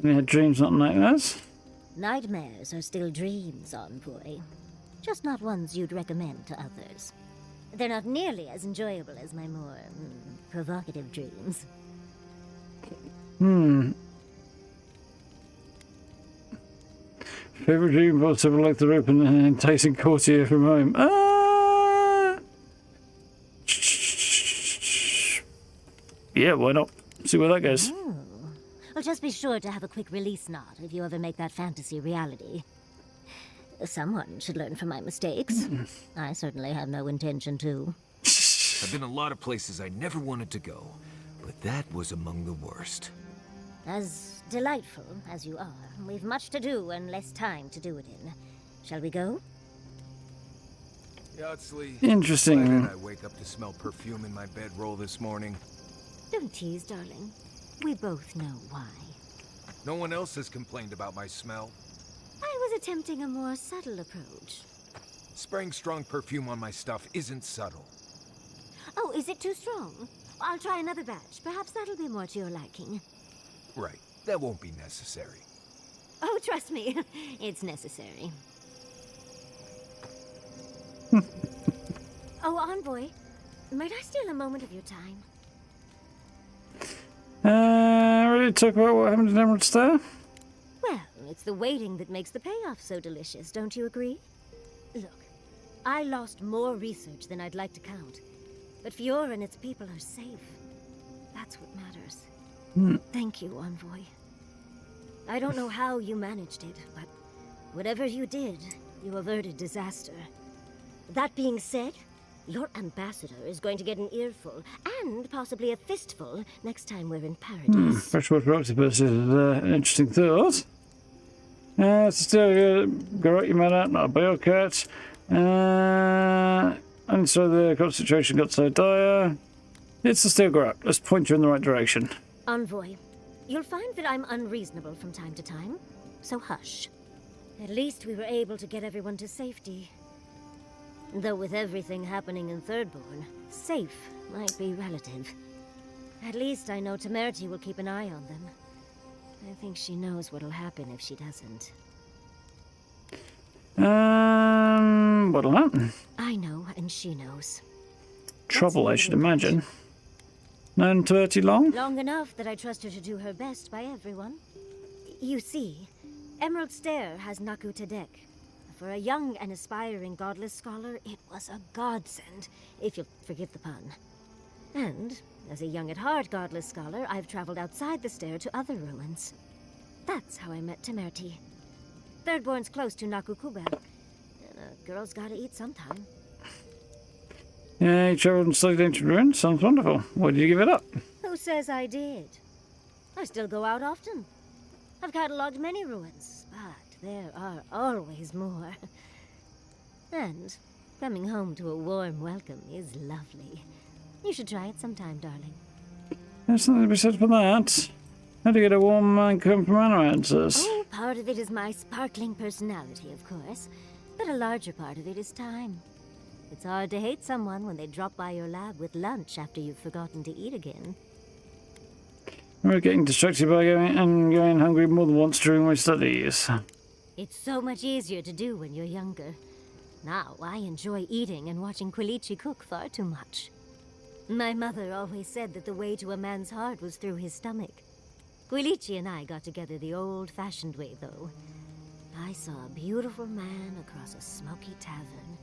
You had dreams, not nightmares? Nightmares are still dreams, Envoy. Just not ones you'd recommend to others. They're not nearly as enjoyable as my more provocative dreams. Favorite dream was ever like the rope and enticing courtier from home. Yeah, why not? See where that goes. Oh. Well, just be sure to have a quick release knot if you ever make that fantasy reality. Someone should learn from my mistakes. I certainly have no intention to. I've been a lot of places I never wanted to go, but that was among the worst. As delightful as you are, we've much to do and less time to do it in. Shall we go? Interesting. Why did I wake up to smell perfume in my bedroll this morning? Don't tease, darling. We both know why. No one else has complained about my smell. I was attempting a more subtle approach. Spraying strong perfume on my stuff isn't subtle. Oh, is it too strong? I'll try another batch. Perhaps that'll be more to your liking. Right. That won't be necessary. Oh, trust me. It's necessary. Oh, Envoy. Might I steal a moment of your time? Ready to talk about what happened in Emerald Star? Well, it's the waiting that makes the payoff so delicious, don't you agree? Look, I lost more research than I'd like to count. But Fiora and its people are safe. That's what matters. Thank you, Envoy. I don't know how you managed it, but whatever you did, you averted disaster. That being said, your ambassador is going to get an earful, and possibly a fistful, next time we're in paradise. Freshwater octopus is an interesting thought. It's still Garrote man out, not a biocat. And so the concentration got so dire. It's the steel Garrote. Let's point you in the right direction. Envoy, you'll find that I'm unreasonable from time to time, so hush. At least we were able to get everyone to safety. Though with everything happening in Thirdborn, safe might be relative. At least I know Temerity will keep an eye on them. I think she knows what'll happen if she doesn't. What'll happen? I know, and she knows. Trouble, I should imagine. Known Temerity long? Long enough that I trust her to do her best by everyone. You see, Emerald Stair has Naku Tedek. For a young and aspiring godless scholar, it was a godsend, if you'll forgive the pun. And, as a young at heart godless scholar, I've traveled outside the stair to other ruins. That's how I met Temerity. Thirdborn's close to Naku Kubel, and a girl's gotta eat sometime. Yeah, you traveled and studied ancient ruins? Sounds wonderful. Why did you give it up? Who says I did? I still go out often. I've catalogued many ruins, but there are always more. And coming home to a warm welcome is lovely. You should try it sometime, darling. There's something to be said for that. How do you get a warm mind come from answers? Oh, part of it is my sparkling personality, of course. But a larger part of it is time. It's hard to hate someone when they drop by your lab with lunch after you've forgotten to eat again. We're getting distracted by going hungry more than once during my studies. It's so much easier to do when you're younger. Now, I enjoy eating and watching Quilichi cook far too much. My mother always said that the way to a man's heart was through his stomach. Quilichi and I got together the old-fashioned way, though. I saw a beautiful man across a smoky tavern.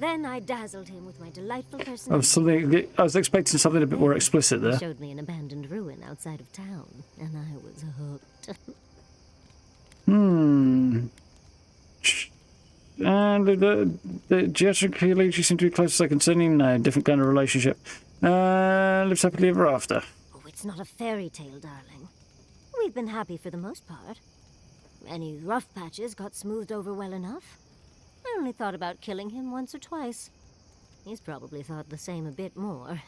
Then I dazzled him with my delightful personality. I was expecting something a bit more explicit there. He showed me an abandoned ruin outside of town, and I was hooked. The Giacomo Kilichi seem to be close as I can see. No, different kind of relationship. Lives happily ever after. Oh, it's not a fairy tale, darling. We've been happy for the most part. Any rough patches got smoothed over well enough. I only thought about killing him once or twice. He's probably thought the same a bit more.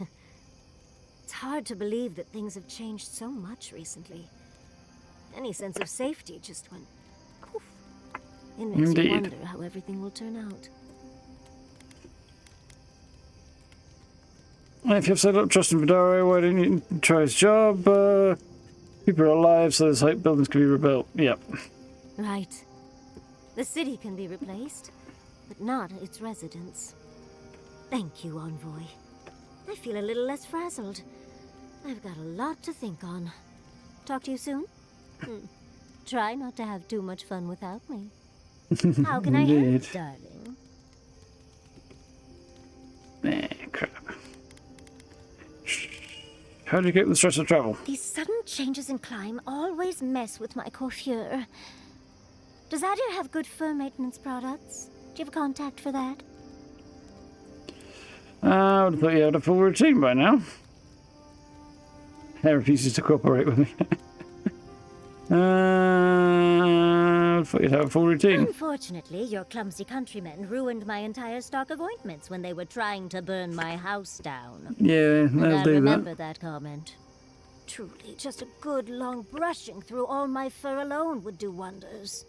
It's hard to believe that things have changed so much recently. Any sense of safety just went poof. It makes you wonder how everything will turn out. If you've set up trust in Vidari, why didn't you try his job? People are alive, so there's hope buildings can be rebuilt. Yep. Right. The city can be replaced, but not its residents. Thank you, Envoy. I feel a little less frazzled. I've got a lot to think on. Talk to you soon? Try not to have too much fun without me. How can I help, darling? Crap. How do you get with the stress of travel? These sudden changes in climate always mess with my coiffure. Does Adyr have good fur maintenance products? Do you have a contact for that? I would have thought you had a full routine by now. Hair refuses to cooperate with me. I thought you'd have a full routine. Unfortunately, your clumsy countrymen ruined my entire stock of ointments when they were trying to burn my house down. Yeah, they'll I do remember that comment. Truly, just a good long brushing through all my fur alone would do wonders.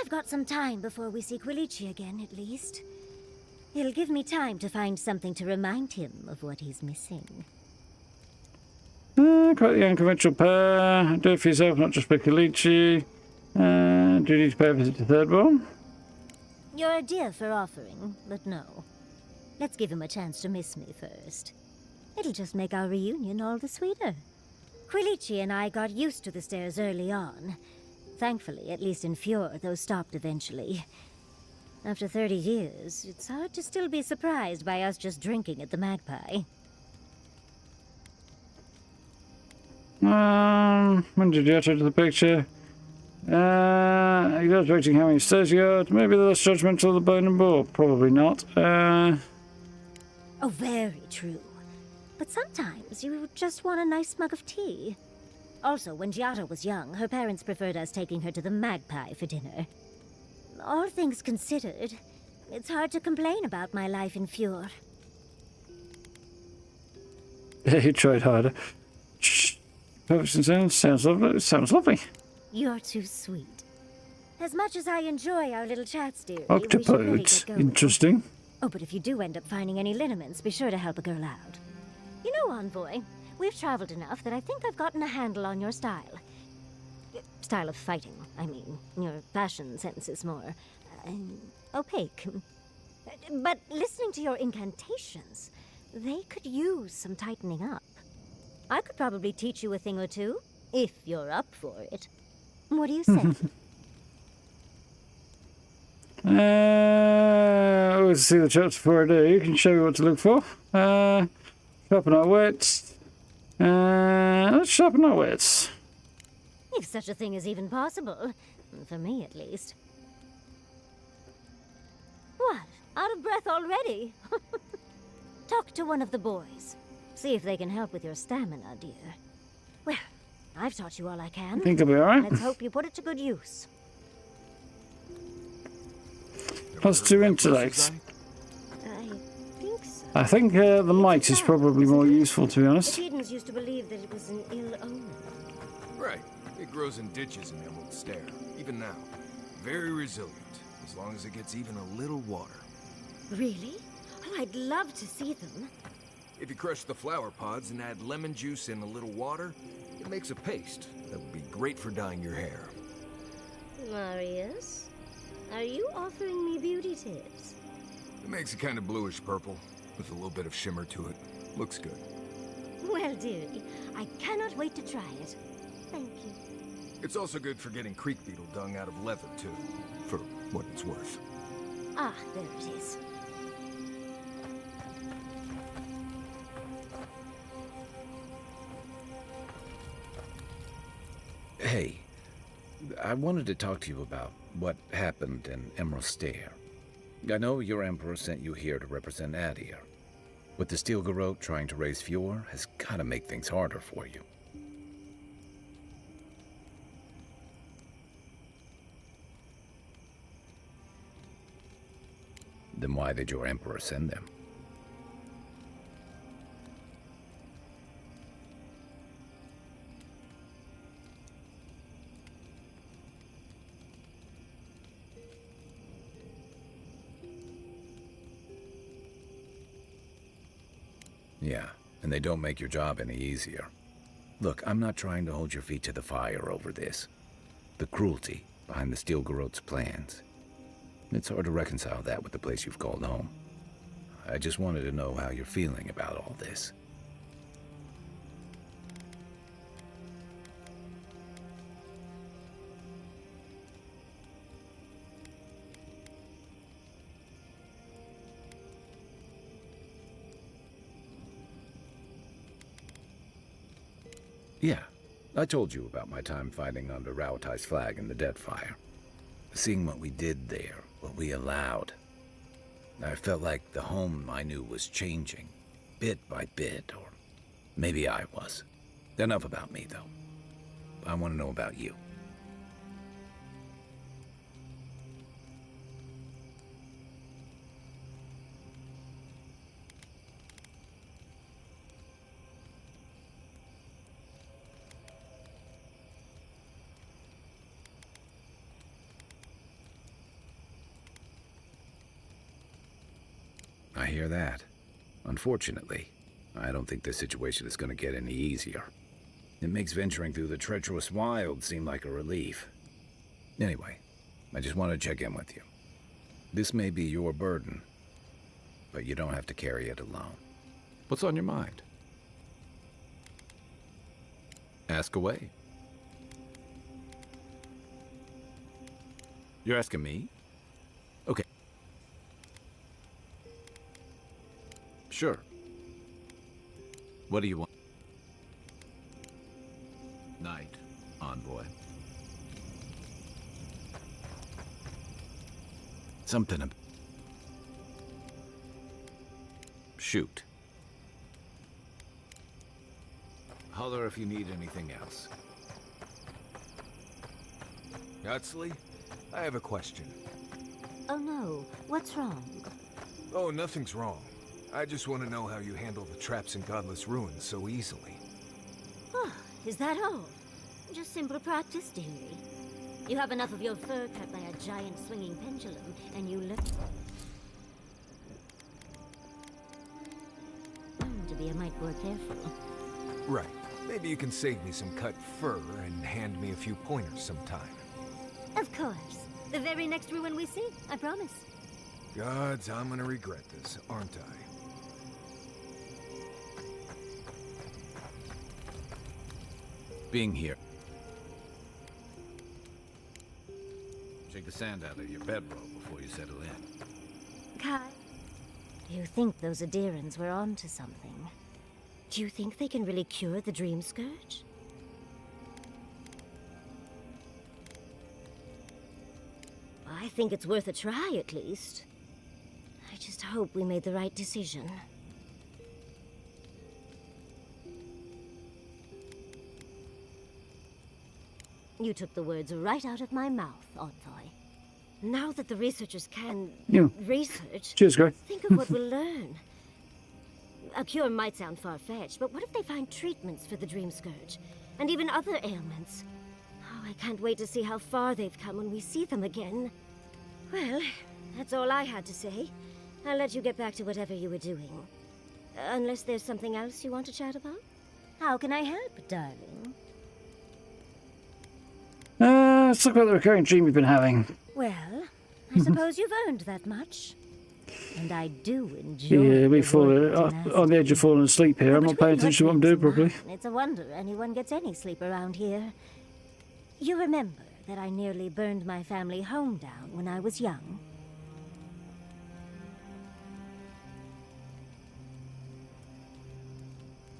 I've got some time before we see Quilici again, at least. It'll give me time to find something to remind him of what he's missing. Quite the unconventional pair. Do it for yourself, not just for Quilici. Do you need to pay a visit to Thirdborn? You're a dear for offering, but no. Let's give him a chance to miss me first. It'll just make our reunion all the sweeter. Quilici and I got used to the stairs early on. Thankfully, at least in Fjord, those stopped eventually. After 30 years, it's hard to still be surprised by us just drinking at the Magpie. When did you enter the picture? Exaggerating how many stairs you got. Maybe the less judgmental of the bone and ball. Probably not. Oh, very true. But sometimes you just want a nice mug of tea. Also, when Giada was young, her parents preferred us taking her to the Magpie for dinner. All things considered, it's hard to complain about my life in Fjord. You tried harder. Shh. Perfect sense. Sounds lovely. Sounds lovely. You're too sweet. As much as I enjoy our little chats, dearie, Octopodes. Interesting. Oh, but if you do end up finding any liniments, be sure to help a girl out. You know, Envoy, we've traveled enough that I think I've gotten a handle on your style. Style of fighting, I mean. Your fashion sense is more opaque. But listening to your incantations, they could use some tightening up. I could probably teach you a thing or two, if you're up for it. What do you say? Always see the charts before I do. You can show me what to look for. Sharpen our wits. Let's sharpen our wits. If such a thing is even possible. For me, at least. What? Out of breath already? Talk to one of the boys. See if they can help with your stamina, dear. Well, I've taught you all I can. I think I'll be alright. Let's hope you put it to good use. +2 intellect. I think so. I think the might is probably more useful, to be honest. The Titans used to believe that it was an ill omen. Right. It grows in ditches in Emerald Stair, even now. Very resilient, as long as it gets even a little water. Really? Oh, I'd love to see them. If you crush the flower pods and add lemon juice in a little water, it makes a paste that would be great for dyeing your hair. Marius, are you offering me beauty tips? It makes it kind of bluish purple, with a little bit of shimmer to it. Looks good. Well, dearie, I cannot wait to try it. Thank you. It's also good for getting creek beetle dung out of leather, too, for what it's worth. Ah, there it is. Hey, I wanted to talk to you about what happened in Emerald Stair. I know your Emperor sent you here to represent Adyr. With the Steel Garrote trying to raise Fjord has gotta make things harder for you. Then why did your Emperor send them? Yeah, and they don't make your job any easier. Look, I'm not trying to hold your feet to the fire over this. The cruelty behind the Steel Garrote's plans. It's hard to reconcile that with the place you've called home. I just wanted to know how you're feeling about all this. Yeah, I told you about my time fighting under Rauatai's flag in the Deadfire. Seeing what we did there, what we allowed. I felt like the home I knew was changing, bit by bit, or maybe I was. Enough about me, though. I want to know about you. I hear that. Unfortunately, I don't think this situation is going to get any easier. It makes venturing through the treacherous wild seem like a relief. Anyway, I just want to check in with you. This may be your burden, but you don't have to carry it alone. What's on your mind? Ask away. You're asking me? Okay. Sure. What do you want? Night, Envoy. Something. Shoot. Holler if you need anything else. Huxley, I have a question. Oh no, what's wrong? Oh, nothing's wrong. I just want to know how you handle the traps in Godless Ruins so easily. Oh, is that all? Just simple practice, dearie. You have enough of your fur cut by a giant swinging pendulum, and you look... to be a mite more careful. Right. Maybe you can save me some cut fur and hand me a few pointers sometime. Of course. The very next ruin we see, I promise. Gods, I'm gonna regret this, aren't I? Being here. Shake the sand out of your bedroll before you settle in. Kai, you think those Adyrans were onto something? Do you think they can really cure the Dreamscourge? I think it's worth a try, at least. I just hope we made the right decision. You took the words right out of my mouth, Envoy. Now that the researchers can... research... Cheers, Greg. Think of what we'll learn. A cure might sound far-fetched, but what if they find treatments for the Dreamscourge? And even other ailments? Oh, I can't wait to see how far they've come when we see them again. Well, that's all I had to say. I'll let you get back to whatever you were doing. Unless there's something else you want to chat about? How can I help, darling? Let's talk about the recurring dream you've been having. Well, I suppose you've earned that much. And I do enjoy... Yeah, we fall on the edge of falling asleep here. I'm not paying attention to what I'm doing properly. It's a wonder anyone gets any sleep around here. You remember that I nearly burned my family home down when I was young?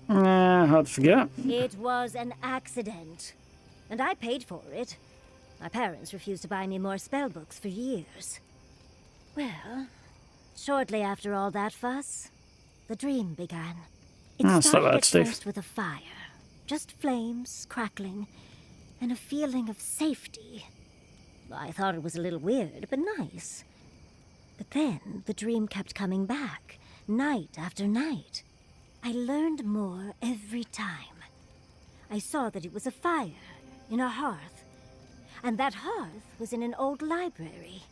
Hard to forget. It was an accident. And I paid for it. My parents refused to buy me more spellbooks for years. Well, shortly after all that fuss, the dream began. It That's not started bad, at Steve. first with a fire. Just flames, crackling, and a feeling of safety. I thought it was a little weird, but nice. But then the dream kept coming back, night after night. I learned more every time. I saw that it was a fire in a hearth, and that hearth was in an old library.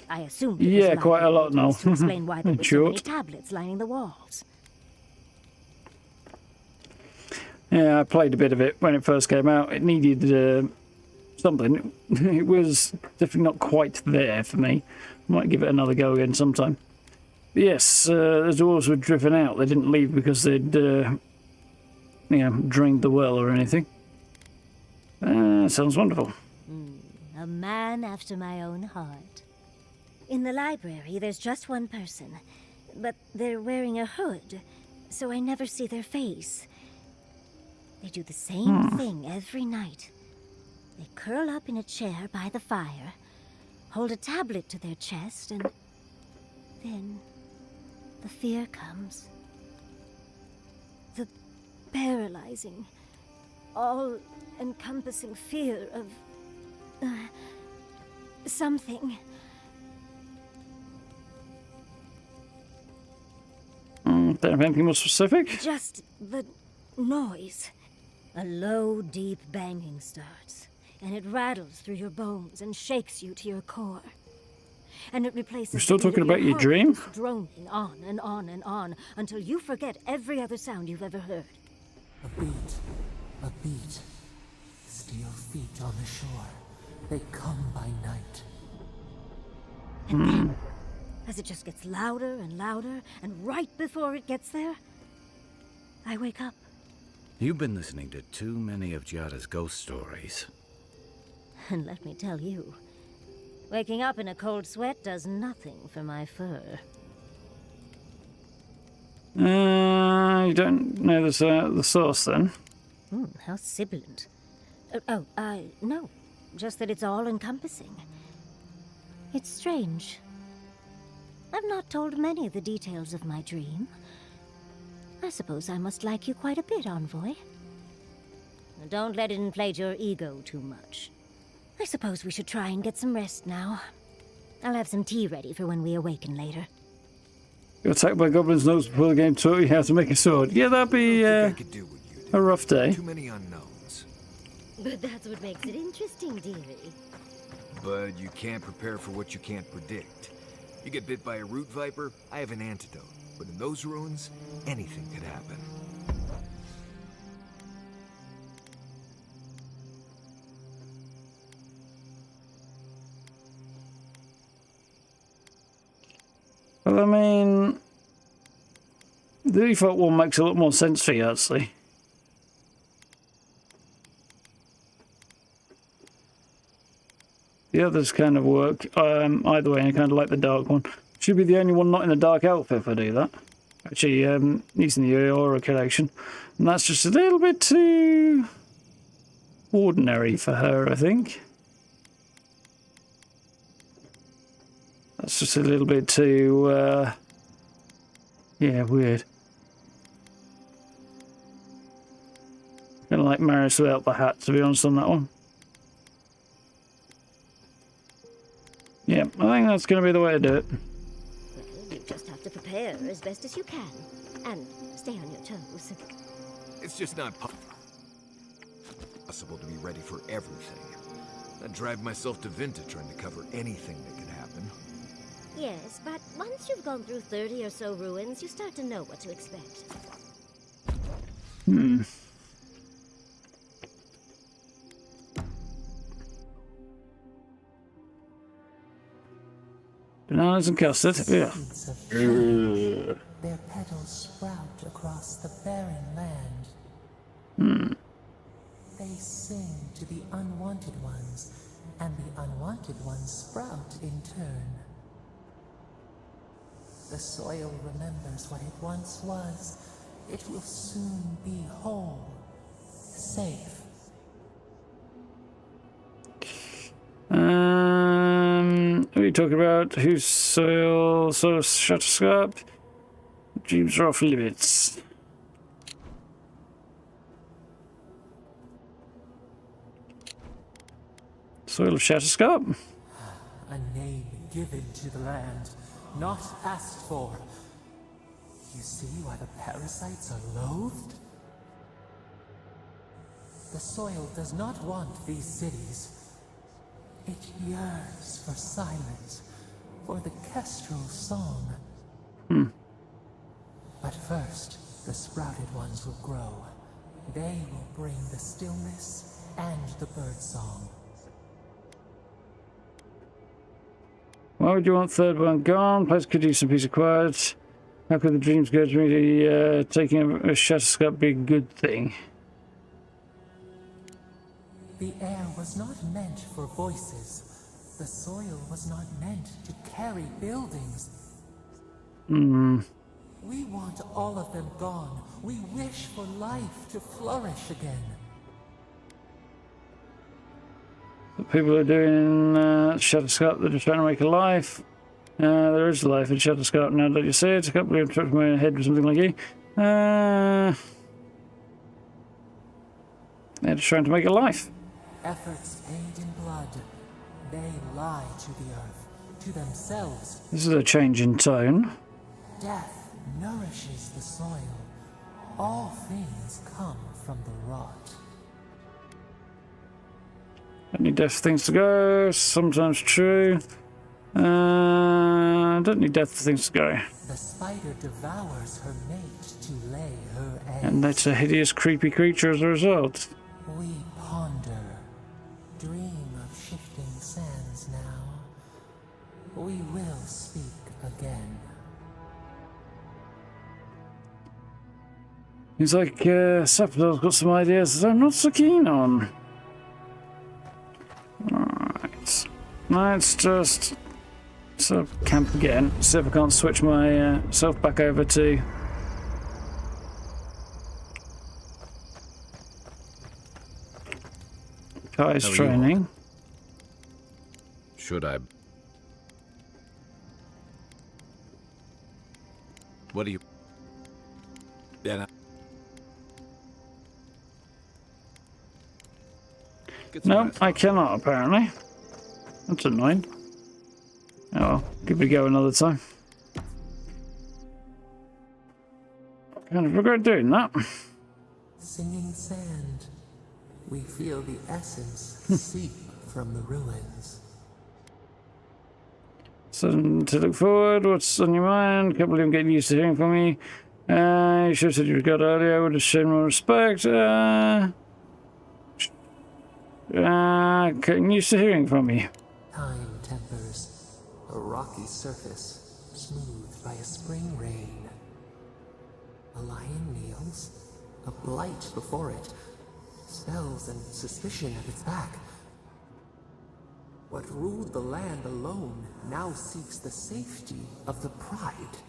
I assumed it was Yeah, quite a lot now. to explain why there were so Short. many tablets lining the walls. Yeah, I played a bit of it when it first came out. It needed something. It was definitely not quite there for me. Might give it another go again sometime. But yes, the dwarves were driven out. They didn't leave because they'd drained the well or anything. Sounds wonderful. A man after my own heart. In the library, there's just one person, but they're wearing a hood, so I never see their face. They do the same thing every night. They curl up in a chair by the fire, hold a tablet to their chest, and then the fear comes. The paralyzing, all-encompassing fear of something. Don't have anything more specific? Just the noise. A low, deep banging starts, and it rattles through your bones and shakes you to your core. And it replaces. You're still the beat talking of about your heart, dream? just droning on and on and on until you forget every other sound you've ever heard. A beat. Steel feet on the shore. They come by night. And then, as it just gets louder and louder, and right before it gets there, I wake up. You've been listening to too many of Giada's ghost stories. And let me tell you, waking up in a cold sweat does nothing for my fur. You don't know the source then? How sibilant. No. Just that it's all-encompassing. It's strange. I've not told many of the details of my dream. I suppose I must like you quite a bit, Envoy. Don't let it inflate your ego too much. I suppose we should try and get some rest now. I'll have some tea ready for when we awaken later. You're attacked by goblins' notes before the game taught you how to make a sword. Yeah, that'd be a rough day. Too many unknowns. But that's what makes it interesting, dearie. But you can't prepare for what you can't predict. You get bit by a root viper, I have an antidote. But in those ruins, anything could happen. Well, I mean, the default one makes a lot more sense for you, actually. The others kind of work either way, and I kind of like the dark one. Should be the only one not in the dark outfit if I do that. Actually, using the Eora collection. And that's just a little bit too ordinary for her, I think. That's just a little bit too, yeah, weird. Kind of like Maris without the hat, to be honest, on that one. Yeah, I think that's going to be the way to do it. You just have to prepare as best as you can. And stay on your toes. It's just not possible to be ready for everything. I'd drive myself to Vinta trying to cover anything that could happen. Yes, but once you've gone through 30 or so ruins, you start to know what to expect. Bananas and custard. Yeah. Their petals sprout across the barren land. They sing to the unwanted ones, and the unwanted ones sprout in turn. The soil remembers what it once was. It will soon be whole, safe. you talking about? Who's soil of Shatterscarp? Dreams are off limits. Soil of Shatterscarp? A name given to the land, not asked for. You see why the parasites are loathed? The soil does not want these cities. It yearns for silence, for the kestrel song. But first, the sprouted ones will grow. They will bring the stillness and the birdsong. Why would you want Thirdborn gone? Place could use some peace acquired. How could the Dreamscourge be taking a Shatterscarp be a good thing? The air was not meant for voices. The soil was not meant to carry buildings. We want all of them gone. We wish for life to flourish again. The people are doing Shatterscarp, they're just trying to make a life. There is life in Shatterscarp now that you say it. I can't believe I'm touching my head with something like you. They're just trying to make a life. Efforts paid in blood. They lie to the earth, to themselves. This is a change in tone. Death nourishes the soil. All things come from the rot. Don't need death for things to go. Sometimes true. Don't need death for things to go. The spider devours her mate to lay her eggs. And that's a hideous, creepy creature as a result. We ponder, dream of shifting sands now. We will speak again. He's like, Sapphir's got some ideas that I'm not so keen on. Alright. Let's just sort of camp again. See if I can't switch my self back over to Kai's training. Should I? What do you? Yeah. No, I cannot apparently. That's annoying. Oh well, give it a go another time. Kind of regret doing that. Singing sand. We feel the essence seep from the ruins. Something to look forward. What's on your mind? Can't believe I'm getting used to hearing from you. You should have said you regard earlier. I would have shown more respect. Getting used to hearing from you. Time tempers. A rocky surface, smoothed by a spring rain. A lion kneels, a blight before it, spells and suspicion at its back. What ruled the land alone now seeks the safety of the pride.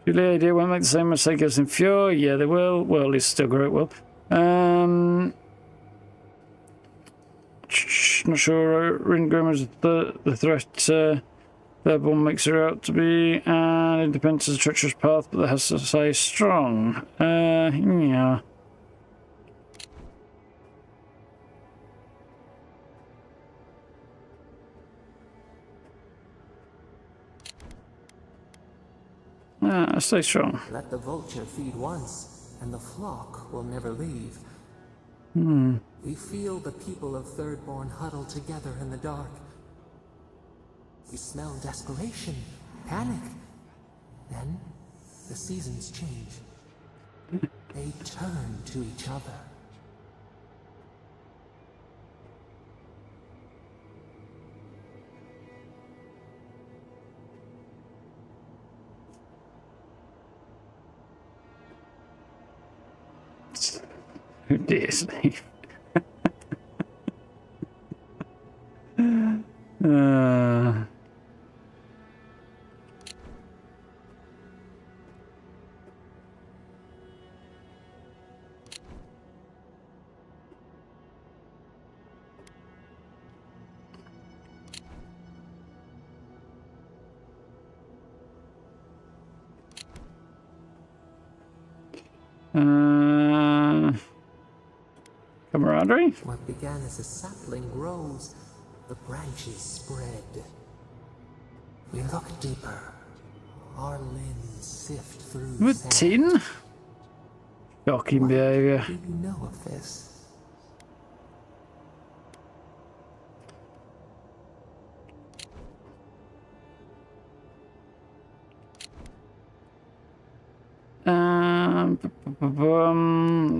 Julia, they won't make the same mistake as in Fjord. Yeah, they will. Well, at least still grow it will. Not sure Ringrim is the threat Thirdborn makes her out to be, and independence is a treacherous path, but that has to say strong. Yeah. Stay strong. Let the vulture feed once, and the flock will never leave. We feel the people of Thirdborn huddle together in the dark. We smell desperation, panic. Then, the seasons change. They turn to each other. Who dares leave? Camaraderie? What began as a sapling grows, the branches spread. We look deeper. Our limbs sift through Routine? Shocking behaviour. Do you know of this?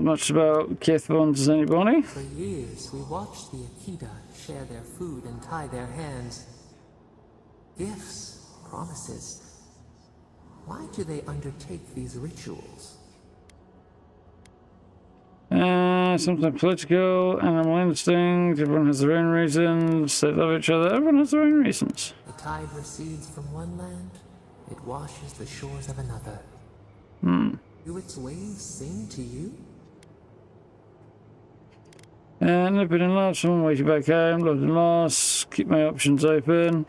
Much about Thirdborn as anybody? For years, we watched the Akita share their food and tie their hands. Gifts, promises. Why do they undertake these rituals? Something political, animal instinct, everyone has their own reasons, they love each other, everyone has their own reasons. The tide recedes from one land, it washes the shores of another. Do its waves sing to you? And I've been in lost, someone waiting back home, loved and lost, keep my options open.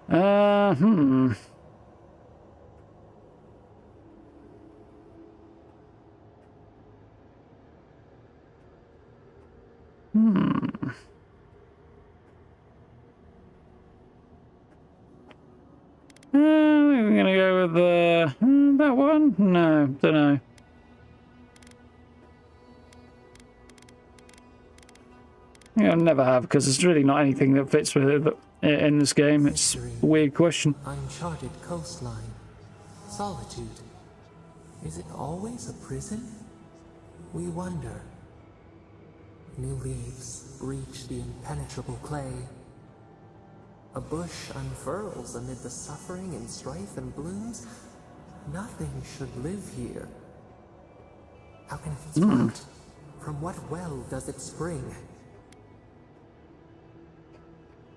We're gonna go with that one? No, don't know. Yeah, I never have, because there's really not anything that fits with it in this game. It's a weird question. Uncharted coastline. Solitude. Is it always a prison? We wonder. New leaves breach the impenetrable clay. A bush unfurls amid the suffering and strife and blooms. Nothing should live here. How can it sprout? From what well does it spring?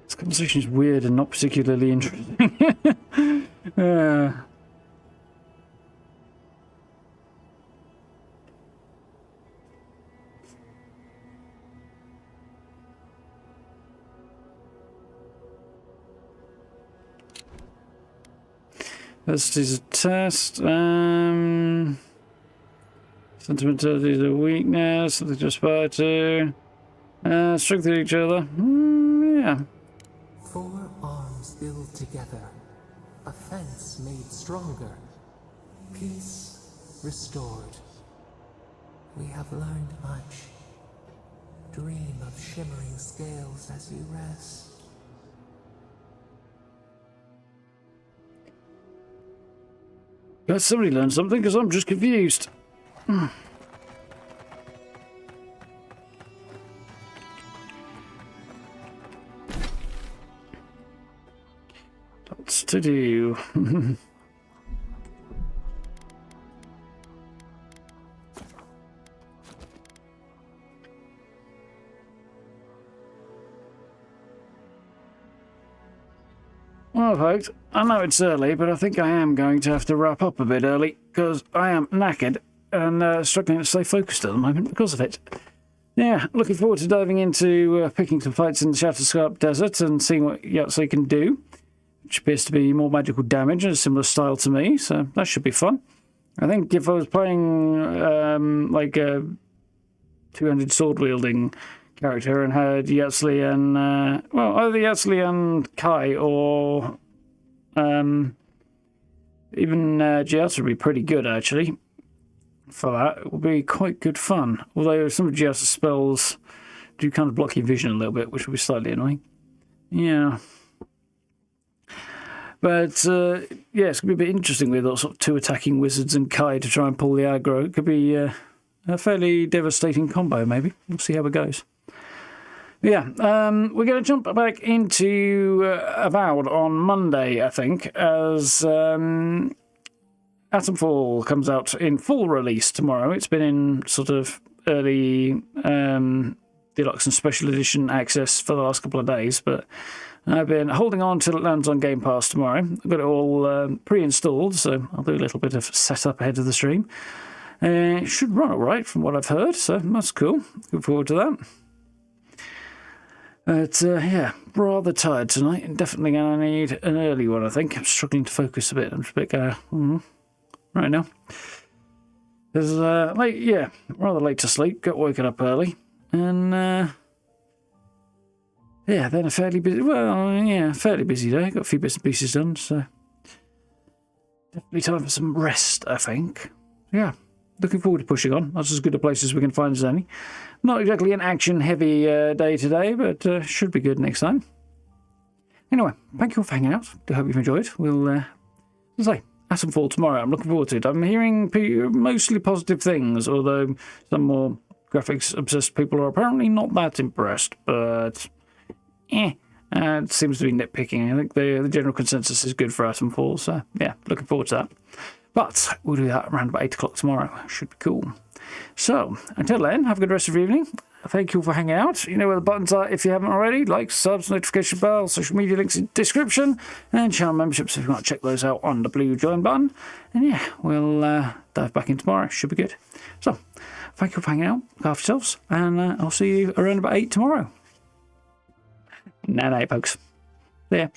This conversation is weird and not particularly interesting. This is a test. Sentimentality is a weakness, something to aspire to. Strengthen each other. Yeah. 4 arms build together. A fence made stronger. Peace restored. We have learned much. Dream of shimmering scales as you rest. Let somebody learn something, because I'm just confused. Lots to do. Well, folks, I know it's early, but I think I am going to have to wrap up a bit early, because I am knackered and struggling to stay focused at the moment because of it. Yeah, looking forward to diving into picking some fights in the Shatterscarp Desert and seeing what Yahtzee can do, which appears to be more magical damage and a similar style to me, so that should be fun. I think if I was playing like a 200 sword-wielding character and had Yahtzee and, well, either Yahtzee and Kai or even Giotto would be pretty good, actually, for that. It would be quite good fun. Although some of Giotto's spells do kind of block your vision a little bit, which would be slightly annoying. Yeah. But, yeah, it's going to be a bit interesting with those sort of 2 attacking wizards and Kai to try and pull the aggro. It could be a fairly devastating combo, maybe. We'll see how it goes. Yeah, we're going to jump back into Avowed on Monday, I think, as Atomfall comes out in full release tomorrow. It's been in sort of early deluxe and special edition access for the last couple of days, but I've been holding on till it lands on Game Pass tomorrow. I've got it all pre-installed, so I'll do a little bit of setup ahead of the stream. It should run all right from what I've heard, so that's cool. Look forward to that. But, yeah, rather tired tonight, and definitely going to need an early one, I think. I'm struggling to focus a bit. I'm just a bit right now. Because, rather late to sleep, got woken up early, and, then a fairly busy day. Got a few bits and pieces done, so definitely time for some rest, I think. Yeah, looking forward to pushing on. That's as good a place as we can find as any. Not exactly an action-heavy day today, but should be good next time. Anyway, thank you all for hanging out. I hope you've enjoyed. We'll, Atom Fall tomorrow. I'm looking forward to it. I'm hearing mostly positive things, although some more graphics-obsessed people are apparently not that impressed, but it seems to be nitpicking. I think the general consensus is good for Atom Fall, so yeah, looking forward to that. But we'll do that around about 8 o'clock tomorrow. Should be cool. So, until then, have a good rest of your evening. Thank you for hanging out. You know where the buttons are if you haven't already. Like, subs, notification bell, social media links in description, and channel memberships if you want to check those out on the blue join button. And yeah, we'll dive back in tomorrow. Should be good. So, thank you for hanging out. Look after yourselves, and I'll see you around about 8 tomorrow. Night, folks. See ya.